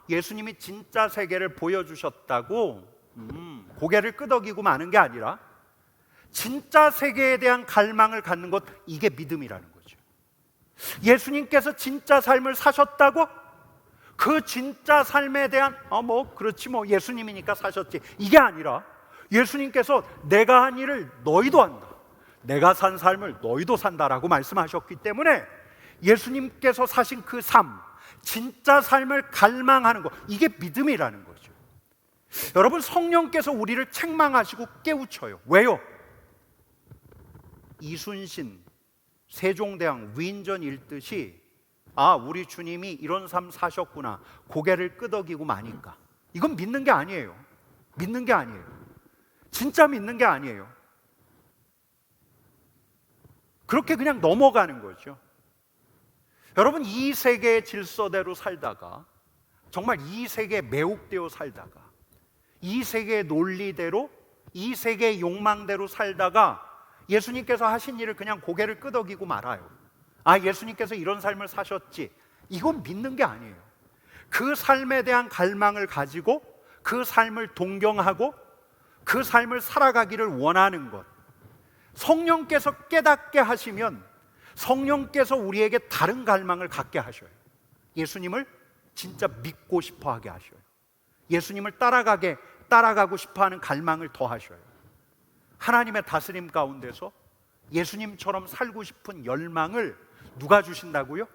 예수님이 진짜 세계를 보여주셨다고 고개를 끄덕이고 마는 게 아니라 진짜 세계에 대한 갈망을 갖는 것, 이게 믿음이라는 거죠. 예수님께서 진짜 삶을 사셨다고 그 진짜 삶에 대한 그렇지 예수님이니까 사셨지, 이게 아니라 예수님께서 내가 한 일을 너희도 한다, 내가 산 삶을 너희도 산다라고 말씀하셨기 때문에 예수님께서 사신 그 삶, 진짜 삶을 갈망하는 것, 이게 믿음이라는 거죠. 여러분, 성령께서 우리를 책망하시고 깨우쳐요. 왜요? 이순신 세종대왕 위인전 읽듯이 우리 주님이 이런 삶 사셨구나, 고개를 끄덕이고 마니까, 이건 믿는 게 아니에요. 믿는 게 아니에요. 진짜 믿는 게 아니에요. 그렇게 그냥 넘어가는 거죠. 여러분, 이 세계의 질서대로 살다가, 정말 이 세계에 매혹되어 살다가, 이 세계의 논리대로, 이 세계의 욕망대로 살다가 예수님께서 하신 일을 그냥 고개를 끄덕이고 말아요. 아, 예수님께서 이런 삶을 사셨지. 이건 믿는 게 아니에요. 그 삶에 대한 갈망을 가지고 그 삶을 동경하고 그 삶을 살아가기를 원하는 것. 성령께서 깨닫게 하시면 성령께서 우리에게 다른 갈망을 갖게 하셔요. 예수님을 진짜 믿고 싶어 하게 하셔요. 예수님을 따라가고 싶어 하는 갈망을 더하셔요. 하나님의 다스림 가운데서 예수님처럼 살고 싶은 열망을 누가 주신다고요?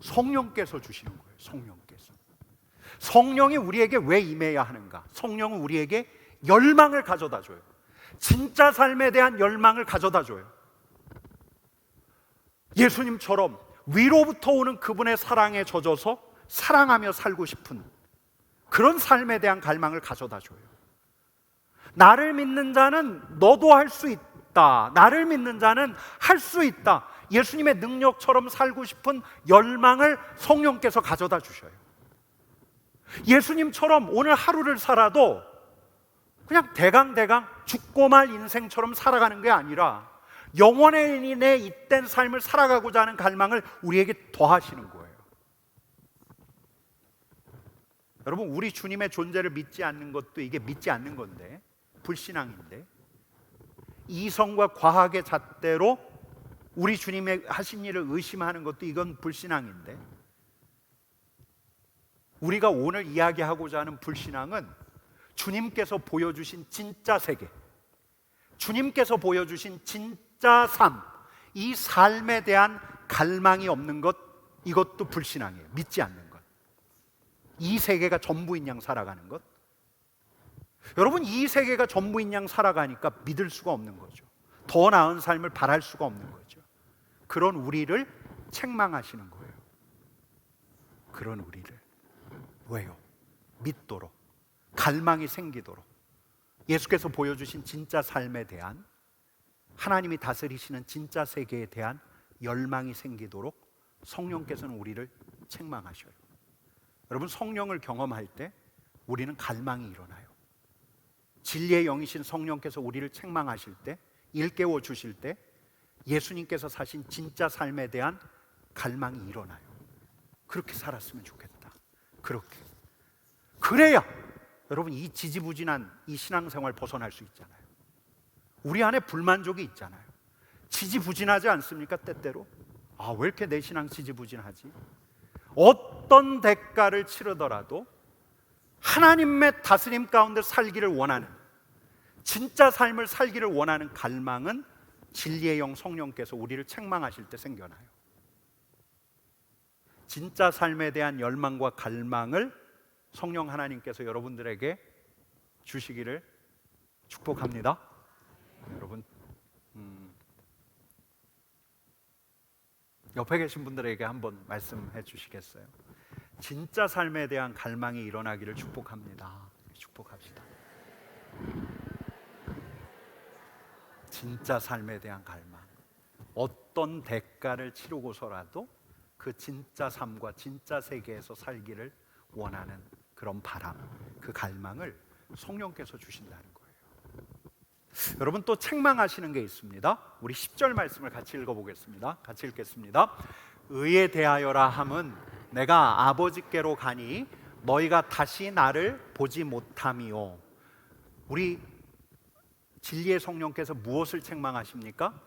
성령께서 주시는 거예요. 성령께서. 성령이 우리에게 왜 임해야 하는가? 성령은 우리에게 열망을 가져다 줘요. 진짜 삶에 대한 열망을 가져다 줘요. 예수님처럼 위로부터 오는 그분의 사랑에 젖어서 사랑하며 살고 싶은 그런 삶에 대한 갈망을 가져다 줘요. 나를 믿는 자는 너도 할 수 있다. 나를 믿는 자는 할 수 있다. 예수님의 능력처럼 살고 싶은 열망을 성령께서 가져다 주셔요. 예수님처럼 오늘 하루를 살아도 그냥 대강 죽고 말 인생처럼 살아가는 게 아니라 영원의 인의 잇된 삶을 살아가고자 하는 갈망을 우리에게 더하시는 거예요. 여러분, 우리 주님의 존재를 믿지 않는 것도 이게 믿지 않는 건데, 불신앙인데, 이성과 과학의 잣대로 우리 주님의 하신 일을 의심하는 것도 이건 불신앙인데, 우리가 오늘 이야기하고자 하는 불신앙은 주님께서 보여주신 진짜 세계, 주님께서 보여주신 진짜 삶, 이 삶에 대한 갈망이 없는 것, 이것도 불신앙이에요. 믿지 않는 것. 이 세계가 전부인 양 살아가는 것. 여러분, 이 세계가 전부인 양 살아가니까 믿을 수가 없는 거죠. 더 나은 삶을 바랄 수가 없는 거죠. 그런 우리를 책망하시는 거예요. 그런 우리를. 왜요? 믿도록, 갈망이 생기도록, 예수께서 보여주신 진짜 삶에 대한, 하나님이 다스리시는 진짜 세계에 대한 열망이 생기도록 성령께서는 우리를 책망하셔요. 여러분, 성령을 경험할 때 우리는 갈망이 일어나요. 진리의 영이신 성령께서 우리를 책망하실 때, 일깨워 주실 때 예수님께서 사신 진짜 삶에 대한 갈망이 일어나요. 그렇게 살았으면 좋겠다. 그렇게. 그래야 여러분, 이 지지부진한 이 신앙생활 벗어날 수 있잖아요. 우리 안에 불만족이 있잖아요. 지지부진하지 않습니까? 때때로. 아, 왜 이렇게 내 신앙 지지부진하지? 어떤 대가를 치르더라도 하나님의 다스림 가운데 살기를 원하는, 진짜 삶을 살기를 원하는 갈망은 진리의 영 성령께서 우리를 책망하실 때 생겨나요. 진짜 삶에 대한 열망과 갈망을 성령 하나님께서 여러분들에게 주시기를 축복합니다. 여러분, 옆에 계신 분들에게 한번 말씀해 주시겠어요? 진짜 삶에 대한 갈망이 일어나기를 축복합니다. 축복합시다. 진짜 삶에 대한 갈망, 어떤 대가를 치르고서라도 그 진짜 삶과 진짜 세계에서 살기를 원하는 그런 바람, 그 갈망을 성령께서 주신다는 거예요. 여러분, 또 책망하시는 게 있습니다. 우리 10절 말씀을 같이 읽어보겠습니다. 같이 읽겠습니다. 의에 대하여라 함은 내가 아버지께로 가니 너희가 다시 나를 보지 못함이요. 우리 진리의 성령께서 무엇을 책망하십니까?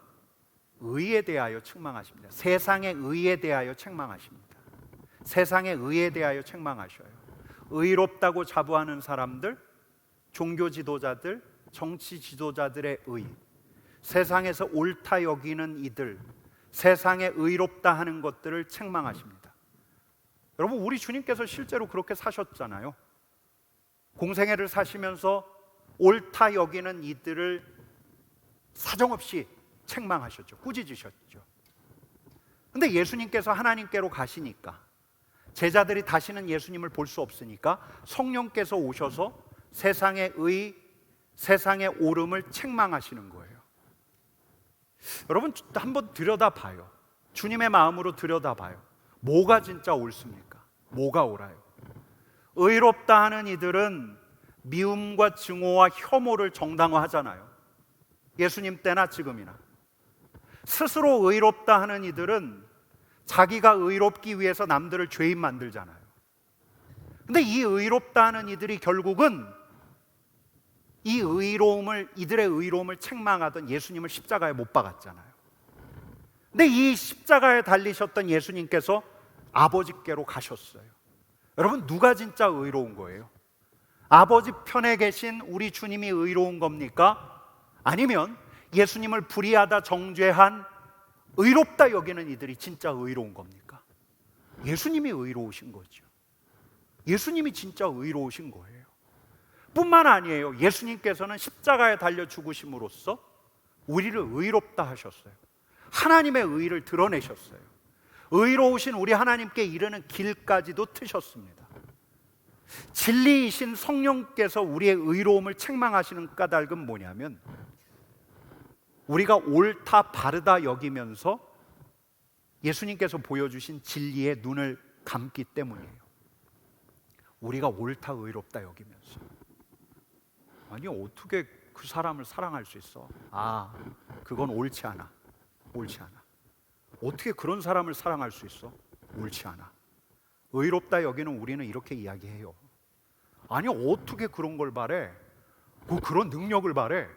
의에 대하여 책망하십니다. 세상의 의에 대하여 책망하십니다. 세상의 의에 대하여 책망하셔요. 의롭다고 자부하는 사람들, 종교 지도자들, 정치 지도자들의 의, 세상에서 옳다 여기는 이들, 세상에 의롭다 하는 것들을 책망하십니다. 여러분, 우리 주님께서 실제로 그렇게 사셨잖아요. 공생애를 사시면서 옳다 여기는 이들을 사정없이 책망하셨죠. 꾸짖으셨죠. 근데 예수님께서 하나님께로 가시니까, 제자들이 다시는 예수님을 볼 수 없으니까 성령께서 오셔서 세상의 의, 세상의 옳음을 책망하시는 거예요. 여러분 한번 들여다봐요. 주님의 마음으로 들여다봐요. 뭐가 진짜 옳습니까? 뭐가 옳아요? 의롭다 하는 이들은 미움과 증오와 혐오를 정당화하잖아요. 예수님 때나 지금이나. 스스로 의롭다 하는 이들은 자기가 의롭기 위해서 남들을 죄인 만들잖아요. 근데 이 의롭다 하는 이들이 결국은 이들의 의로움을 책망하던 예수님을 십자가에 못 박았잖아요. 근데 이 십자가에 달리셨던 예수님께서 아버지께로 가셨어요. 여러분 누가 진짜 의로운 거예요? 아버지 편에 계신 우리 주님이 의로운 겁니까? 아니면 예수님을 불의하다 정죄한 의롭다 여기는 이들이 진짜 의로운 겁니까? 예수님이 의로우신 거죠. 예수님이 진짜 의로우신 거예요. 뿐만 아니에요. 예수님께서는 십자가에 달려 죽으심으로써 우리를 의롭다 하셨어요. 하나님의 의를 드러내셨어요. 의로우신 우리 하나님께 이르는 길까지도 트셨습니다. 진리이신 성령께서 우리의 의로움을 책망하시는 까닭은 뭐냐면 우리가 옳다 바르다 여기면서 예수님께서 보여주신 진리의 눈을 감기 때문이에요. 우리가 옳다 의롭다 여기면서 아니 어떻게 그 사람을 사랑할 수 있어? 아 그건 옳지 않아. 옳지 않아. 어떻게 그런 사람을 사랑할 수 있어? 옳지 않아. 의롭다 여기는 우리는 이렇게 이야기해요. 아니 어떻게 그런 걸 바래? 그런 능력을 바래?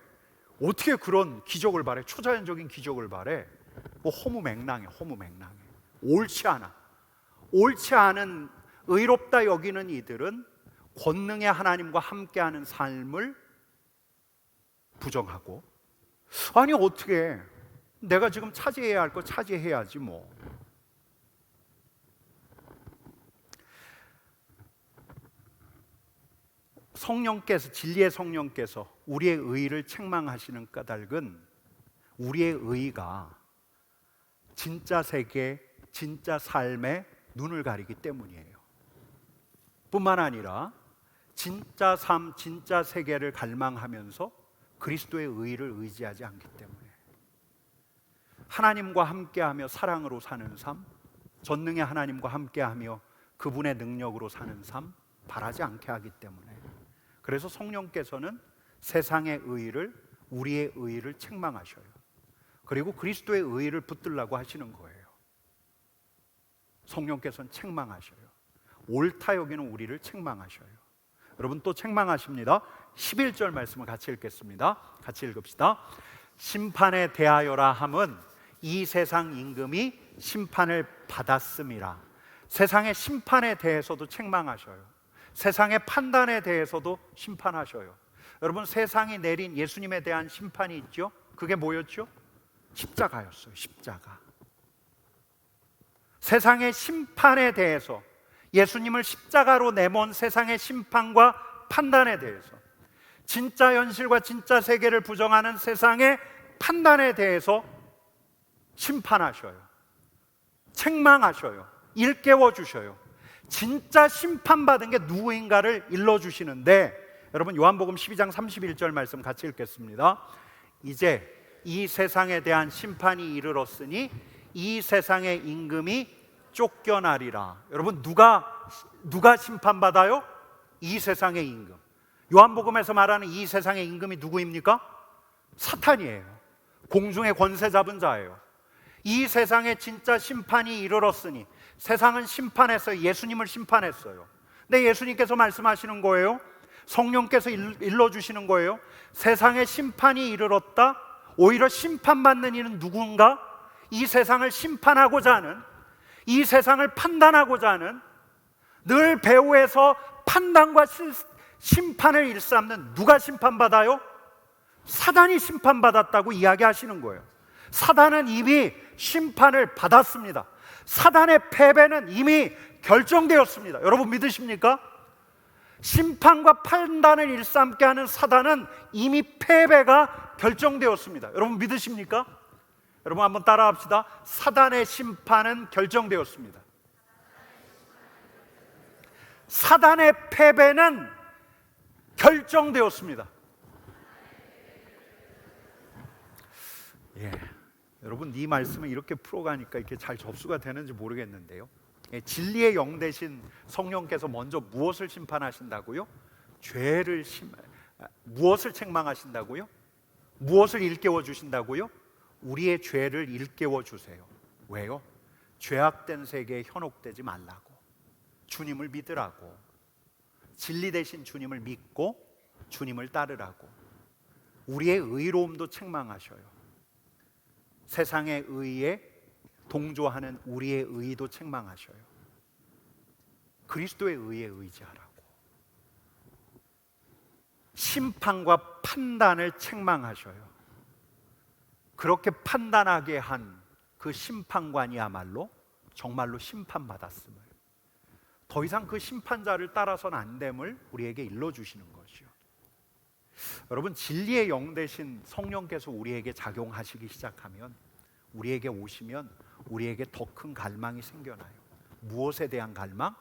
어떻게 그런 기적을 바래? 초자연적인 기적을 바래? 허무맹랑해. 허무맹랑해. 옳지 않아. 옳지 않은 의롭다 여기는 이들은 권능의 하나님과 함께하는 삶을 부정하고 아니 어떻게 내가 지금 차지해야 할 거 차지해야지 뭐. 성령께서 진리의 성령께서 우리의 의를 책망하시는 까닭은 우리의 의가 진짜 세계, 진짜 삶에 눈을 가리기 때문이에요. 뿐만 아니라 진짜 삶, 진짜 세계를 갈망하면서 그리스도의 의를 의지하지 않기 때문에 하나님과 함께하며 사랑으로 사는 삶, 전능의 하나님과 함께하며 그분의 능력으로 사는 삶 바라지 않게 하기 때문에 그래서 성령께서는 세상의 의를 우리의 의를 책망하셔요. 그리고 그리스도의 의를 붙들라고 하시는 거예요. 성령께서는 책망하셔요. 옳다 여기는 우리를 책망하셔요. 여러분 또 책망하십니다. 11절 말씀을 같이 읽겠습니다. 같이 읽읍시다. 심판에 대하여라 함은 이 세상 임금이 심판을 받았음이라. 세상의 심판에 대해서도 책망하셔요. 세상의 판단에 대해서도 심판하셔요. 여러분 세상이 내린 예수님에 대한 심판이 있죠. 그게 뭐였죠? 십자가였어요. 십자가. 세상의 심판에 대해서 예수님을 십자가로 내몬 세상의 심판과 판단에 대해서 진짜 현실과 진짜 세계를 부정하는 세상의 판단에 대해서 심판하셔요. 책망하셔요. 일깨워 주셔요. 진짜 심판받은 게 누구인가를 일러주시는데 여러분 요한복음 12장 31절 말씀 같이 읽겠습니다. 이제 이 세상에 대한 심판이 이르렀으니 이 세상의 임금이 쫓겨나리라. 여러분 누가 심판받아요? 이 세상의 임금. 요한복음에서 말하는 이 세상의 임금이 누구입니까? 사탄이에요. 공중의 권세 잡은 자예요. 이 세상에 진짜 심판이 이르렀으니 세상은 심판했어요. 예수님을 심판했어요. 근데 예수님께서 말씀하시는 거예요. 성령께서 일러주시는 거예요. 세상에 심판이 이르렀다. 오히려 심판받는 이는 누군가? 이 세상을 심판하고자 하는, 이 세상을 판단하고자 하는, 늘 배후에서 판단과 심판을 일삼는 누가 심판받아요? 사단이 심판받았다고 이야기하시는 거예요. 사단은 이미 심판을 받았습니다. 사단의 패배는 이미 결정되었습니다. 여러분 믿으십니까? 심판과 판단을 일삼게 하는 사단은 이미 패배가 결정되었습니다. 여러분 믿으십니까? 여러분 한번 따라합시다. 사단의 심판은 결정되었습니다. 사단의 패배는 결정되었습니다. 예, 여러분 이 말씀을 이렇게 풀어가니까 이렇게 잘 접수가 되는지 모르겠는데요. 예, 진리의 영 되신 성령께서 먼저 무엇을 심판하신다고요? 무엇을 책망하신다고요? 무엇을 일깨워 주신다고요? 우리의 죄를 일깨워 주세요. 왜요? 죄악된 세계에 현혹되지 말라고, 주님을 믿으라고, 진리 되신 주님을 믿고 주님을 따르라고. 우리의 의로움도 책망하셔요. 세상의 의에 동조하는 우리의 의도 책망하셔요. 그리스도의 의에 의지하라고. 심판과 판단을 책망하셔요. 그렇게 판단하게 한 그 심판관이야말로 정말로 심판받았음을, 더 이상 그 심판자를 따라서는 안 됨을 우리에게 일러주시는 것이요. 여러분, 진리의 영 되신 성령께서 우리에게 작용하시기 시작하면, 우리에게 오시면 우리에게 더 큰 갈망이 생겨나요. 무엇에 대한 갈망?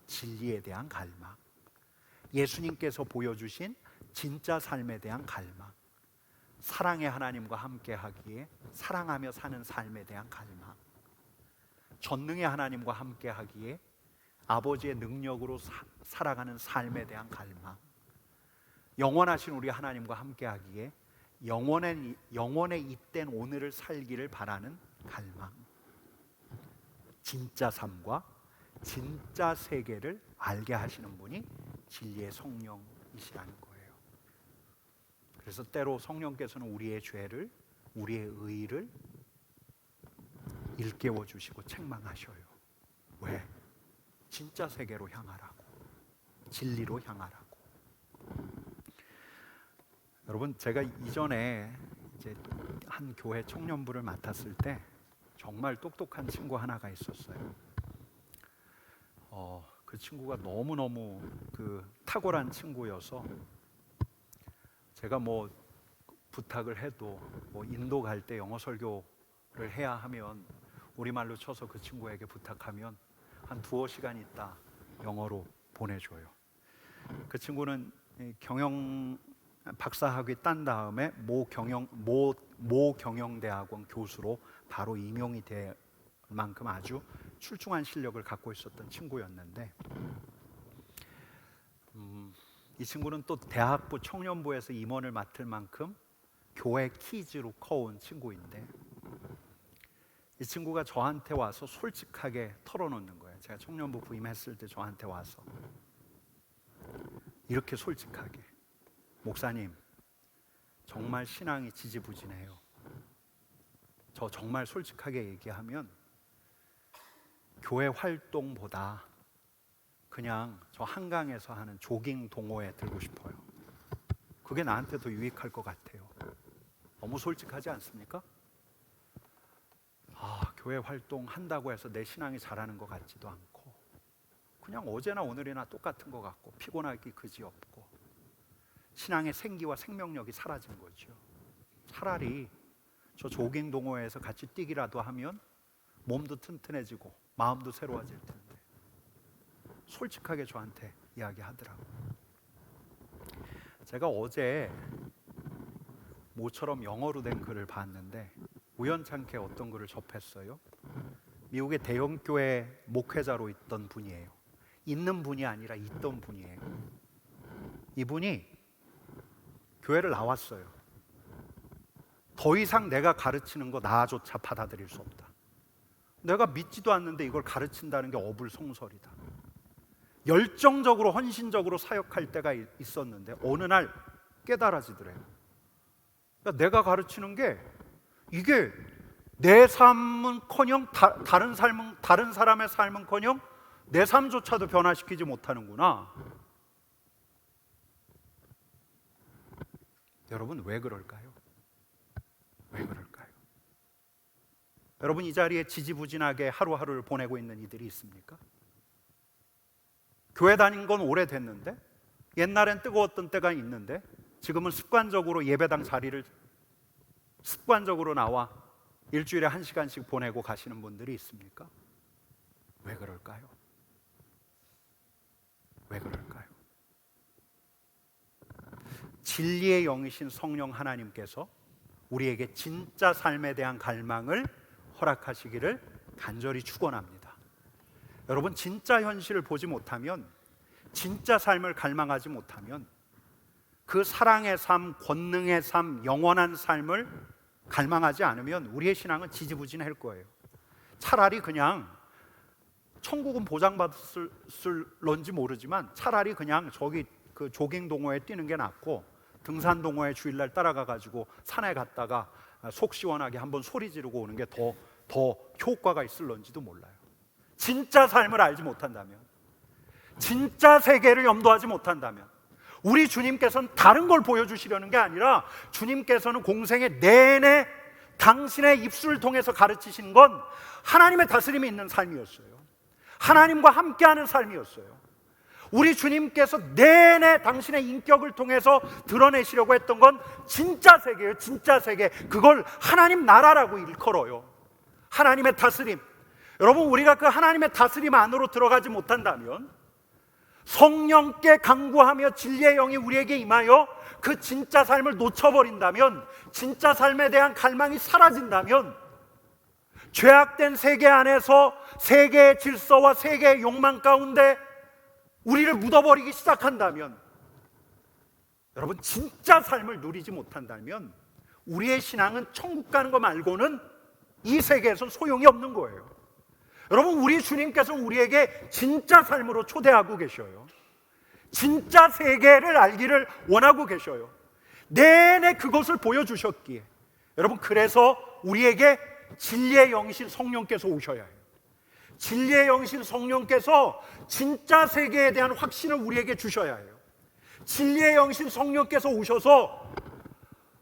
진리에 대한 갈망. 예수님께서 보여주신 진짜 삶에 대한 갈망. 사랑의 하나님과 함께 하기에 사랑하며 사는 삶에 대한 갈망. 전능의 하나님과 함께 하기에 아버지의 능력으로 살아가는 삶에 대한 갈망. 영원하신 우리 하나님과 함께 하기에 영원에 잇된 오늘을 살기를 바라는 갈망. 진짜 삶과 진짜 세계를 알게 하시는 분이 진리의 성령이시라는 거예요. 그래서 때로 성령께서는 우리의 죄를, 우리의 의를 일깨워 주시고 책망하셔요. 왜? 진짜 세계로 향하라고, 진리로 향하라고. 여러분, 제가 이전에 이제 한 교회 청년부를 맡았을 때 정말 똑똑한 친구 하나가 있었어요. 그 친구가 너무너무 탁월한 친구여서 제가 뭐 부탁을 해도 인도 갈 때 영어 설교를 해야 하면 우리말로 쳐서 그 친구에게 부탁하면 한 2-5시간 있다 영어로 보내줘요. 그 친구는 경영 박사학위 딴 다음에 모 경영대학원 교수로 바로 임용이 될 만큼 아주 출중한 실력을 갖고 있었던 친구였는데, 이 친구는 또 대학부 청년부에서 임원을 맡을 만큼 교회 키즈로 커온 친구인데, 이 친구가 저한테 와서 솔직하게 털어놓는 거예요. 제가 청년부 부임했을 때 저한테 와서 이렇게 솔직하게, 목사님, 정말 신앙이 지지부진해요. 저 정말 솔직하게 얘기하면 교회 활동보다 그냥 저 한강에서 하는 조깅 동호회 들고 싶어요. 그게 나한테 더 유익할 것 같아요. 너무 솔직하지 않습니까? 교회 활동 한다고 해서 내 신앙이 자라는 것 같지도 않고, 그냥 어제나 오늘이나 똑같은 것 같고, 피곤하기 그지없고, 신앙의 생기와 생명력이 사라진 거죠. 차라리 저 조깅 동호회에서 같이 뛰기라도 하면 몸도 튼튼해지고 마음도 새로워질 텐데, 솔직하게 저한테 이야기하더라고요. 제가 어제 모처럼 영어로 된 글을 봤는데 우연찮게 어떤 글을 접했어요. 미국의 대형 교회 목회자로 있던 분이에요. 있는 분이 아니라 있던 분이에요. 이분이 교회를 나왔어요. 더 이상 내가 가르치는 거 나조차 받아들일 수 없다. 내가 믿지도 않는데 이걸 가르친다는 게 어불성설이다. 열정적으로 헌신적으로 사역할 때가 있었는데 어느 날 깨달아지더래요. 그러니까 내가 가르치는 게 이게 내 삶은커녕 다른 사람의 삶은커녕 내 삶조차도 변화시키지 못하는구나. 여러분, 왜 그럴까요? 왜 그럴까요? 여러분, 이 자리에 지지부진하게 하루하루를 보내고 있는 이들이 있습니까? 교회 다닌 건 오래됐는데, 옛날엔 뜨거웠던 때가 있는데 지금은 습관적으로 예배당 자리를 습관적으로 나와 일주일에 1시간씩 보내고 가시는 분들이 있습니까? 왜 그럴까요? 왜 그럴까요? 진리의 영이신 성령 하나님께서 우리에게 진짜 삶에 대한 갈망을 허락하시기를 간절히 축원합니다. 여러분, 진짜 현실을 보지 못하면, 진짜 삶을 갈망하지 못하면 그 사랑의 삶, 권능의 삶, 영원한 삶을 갈망하지 않으면 우리의 신앙은 지지부진할 거예요. 차라리 그냥, 천국은 보장받을런지 모르지만 차라리 그냥 저기 그 조깅 동호회 뛰는 게 낫고 등산 동호회 주일날 따라가 가지고 산에 갔다가 속 시원하게 한번 소리 지르고 오는 게 더 효과가 있을런지도 몰라요. 진짜 삶을 알지 못한다면, 진짜 세계를 염두하지 못한다면, 우리 주님께서는 다른 걸 보여주시려는 게 아니라 주님께서는 공생의 내내 당신의 입술을 통해서 가르치신 건 하나님의 다스림이 있는 삶이었어요. 하나님과 함께하는 삶이었어요. 우리 주님께서 내내 당신의 인격을 통해서 드러내시려고 했던 건 진짜 세계예요. 진짜 세계. 그걸 하나님 나라라고 일컬어요. 하나님의 다스림. 여러분, 우리가 그 하나님의 다스림 안으로 들어가지 못한다면, 성령께 간구하며 진리의 영이 우리에게 임하여 그 진짜 삶을 놓쳐버린다면, 진짜 삶에 대한 갈망이 사라진다면, 죄악된 세계 안에서 세계의 질서와 세계의 욕망 가운데 우리를 묻어버리기 시작한다면, 여러분, 진짜 삶을 누리지 못한다면 우리의 신앙은 천국 가는 거 말고는 이 세계에선 소용이 없는 거예요. 여러분, 우리 주님께서 우리에게 진짜 삶으로 초대하고 계셔요. 진짜 세계를 알기를 원하고 계셔요. 내내 그것을 보여주셨기에, 여러분, 그래서 우리에게 진리의 영이신 성령께서 오셔야 해요. 진리의 영이신 성령께서 진짜 세계에 대한 확신을 우리에게 주셔야 해요. 진리의 영이신 성령께서 오셔서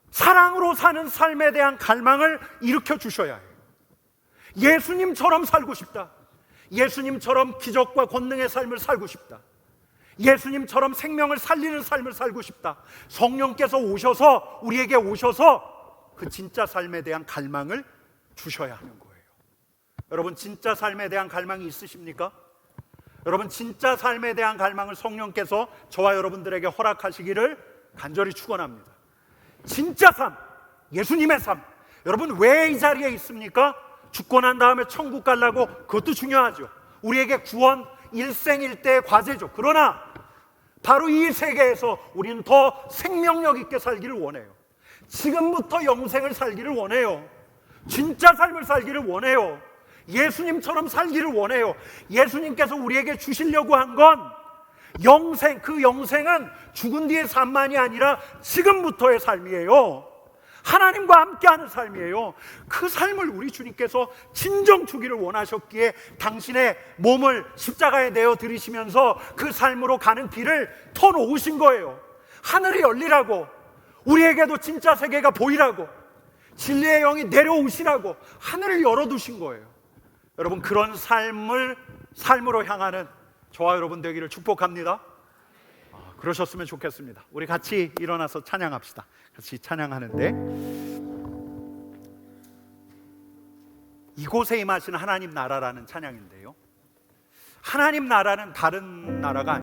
사랑으로 사는 삶에 대한 갈망을 일으켜 주셔야 해요. 예수님처럼 살고 싶다. 예수님처럼 기적과 권능의 삶을 살고 싶다. 예수님처럼 생명을 살리는 삶을 살고 싶다. 성령께서 오셔서, 우리에게 오셔서 그 진짜 삶에 대한 갈망을 주셔야 하는 거예요. 여러분, 진짜 삶에 대한 갈망이 있으십니까? 여러분, 진짜 삶에 대한 갈망을 성령께서 저와 여러분들에게 허락하시기를 간절히 축원합니다. 진짜 삶, 예수님의 삶. 여러분, 왜 이 자리에 있습니까? 죽고 난 다음에 천국 가려고, 그것도 중요하죠. 우리에게 구원 일생일대의 과제죠. 그러나 바로 이 세계에서 우리는 더 생명력 있게 살기를 원해요. 지금부터 영생을 살기를 원해요. 진짜 삶을 살기를 원해요. 예수님처럼 살기를 원해요. 예수님께서 우리에게 주시려고 한 건 영생, 그 영생은 죽은 뒤의 삶만이 아니라 지금부터의 삶이에요. 하나님과 함께하는 삶이에요. 그 삶을 우리 주님께서 진정 주기를 원하셨기에 당신의 몸을 십자가에 내어 드리시면서 그 삶으로 가는 길을 터놓으신 거예요. 하늘이 열리라고, 우리에게도 진짜 세계가 보이라고, 진리의 영이 내려오시라고 하늘을 열어두신 거예요. 여러분, 그런 삶으로 향하는 저와 여러분 되기를 축복합니다. 그러셨으면 좋겠습니다. 우리 같이 일어나서 찬양합시다. 같이 찬양하는데, 이곳에 임하시는 하나님 나라라는 찬양인데요, 하나님 나라는 다른 나라가 아니에요.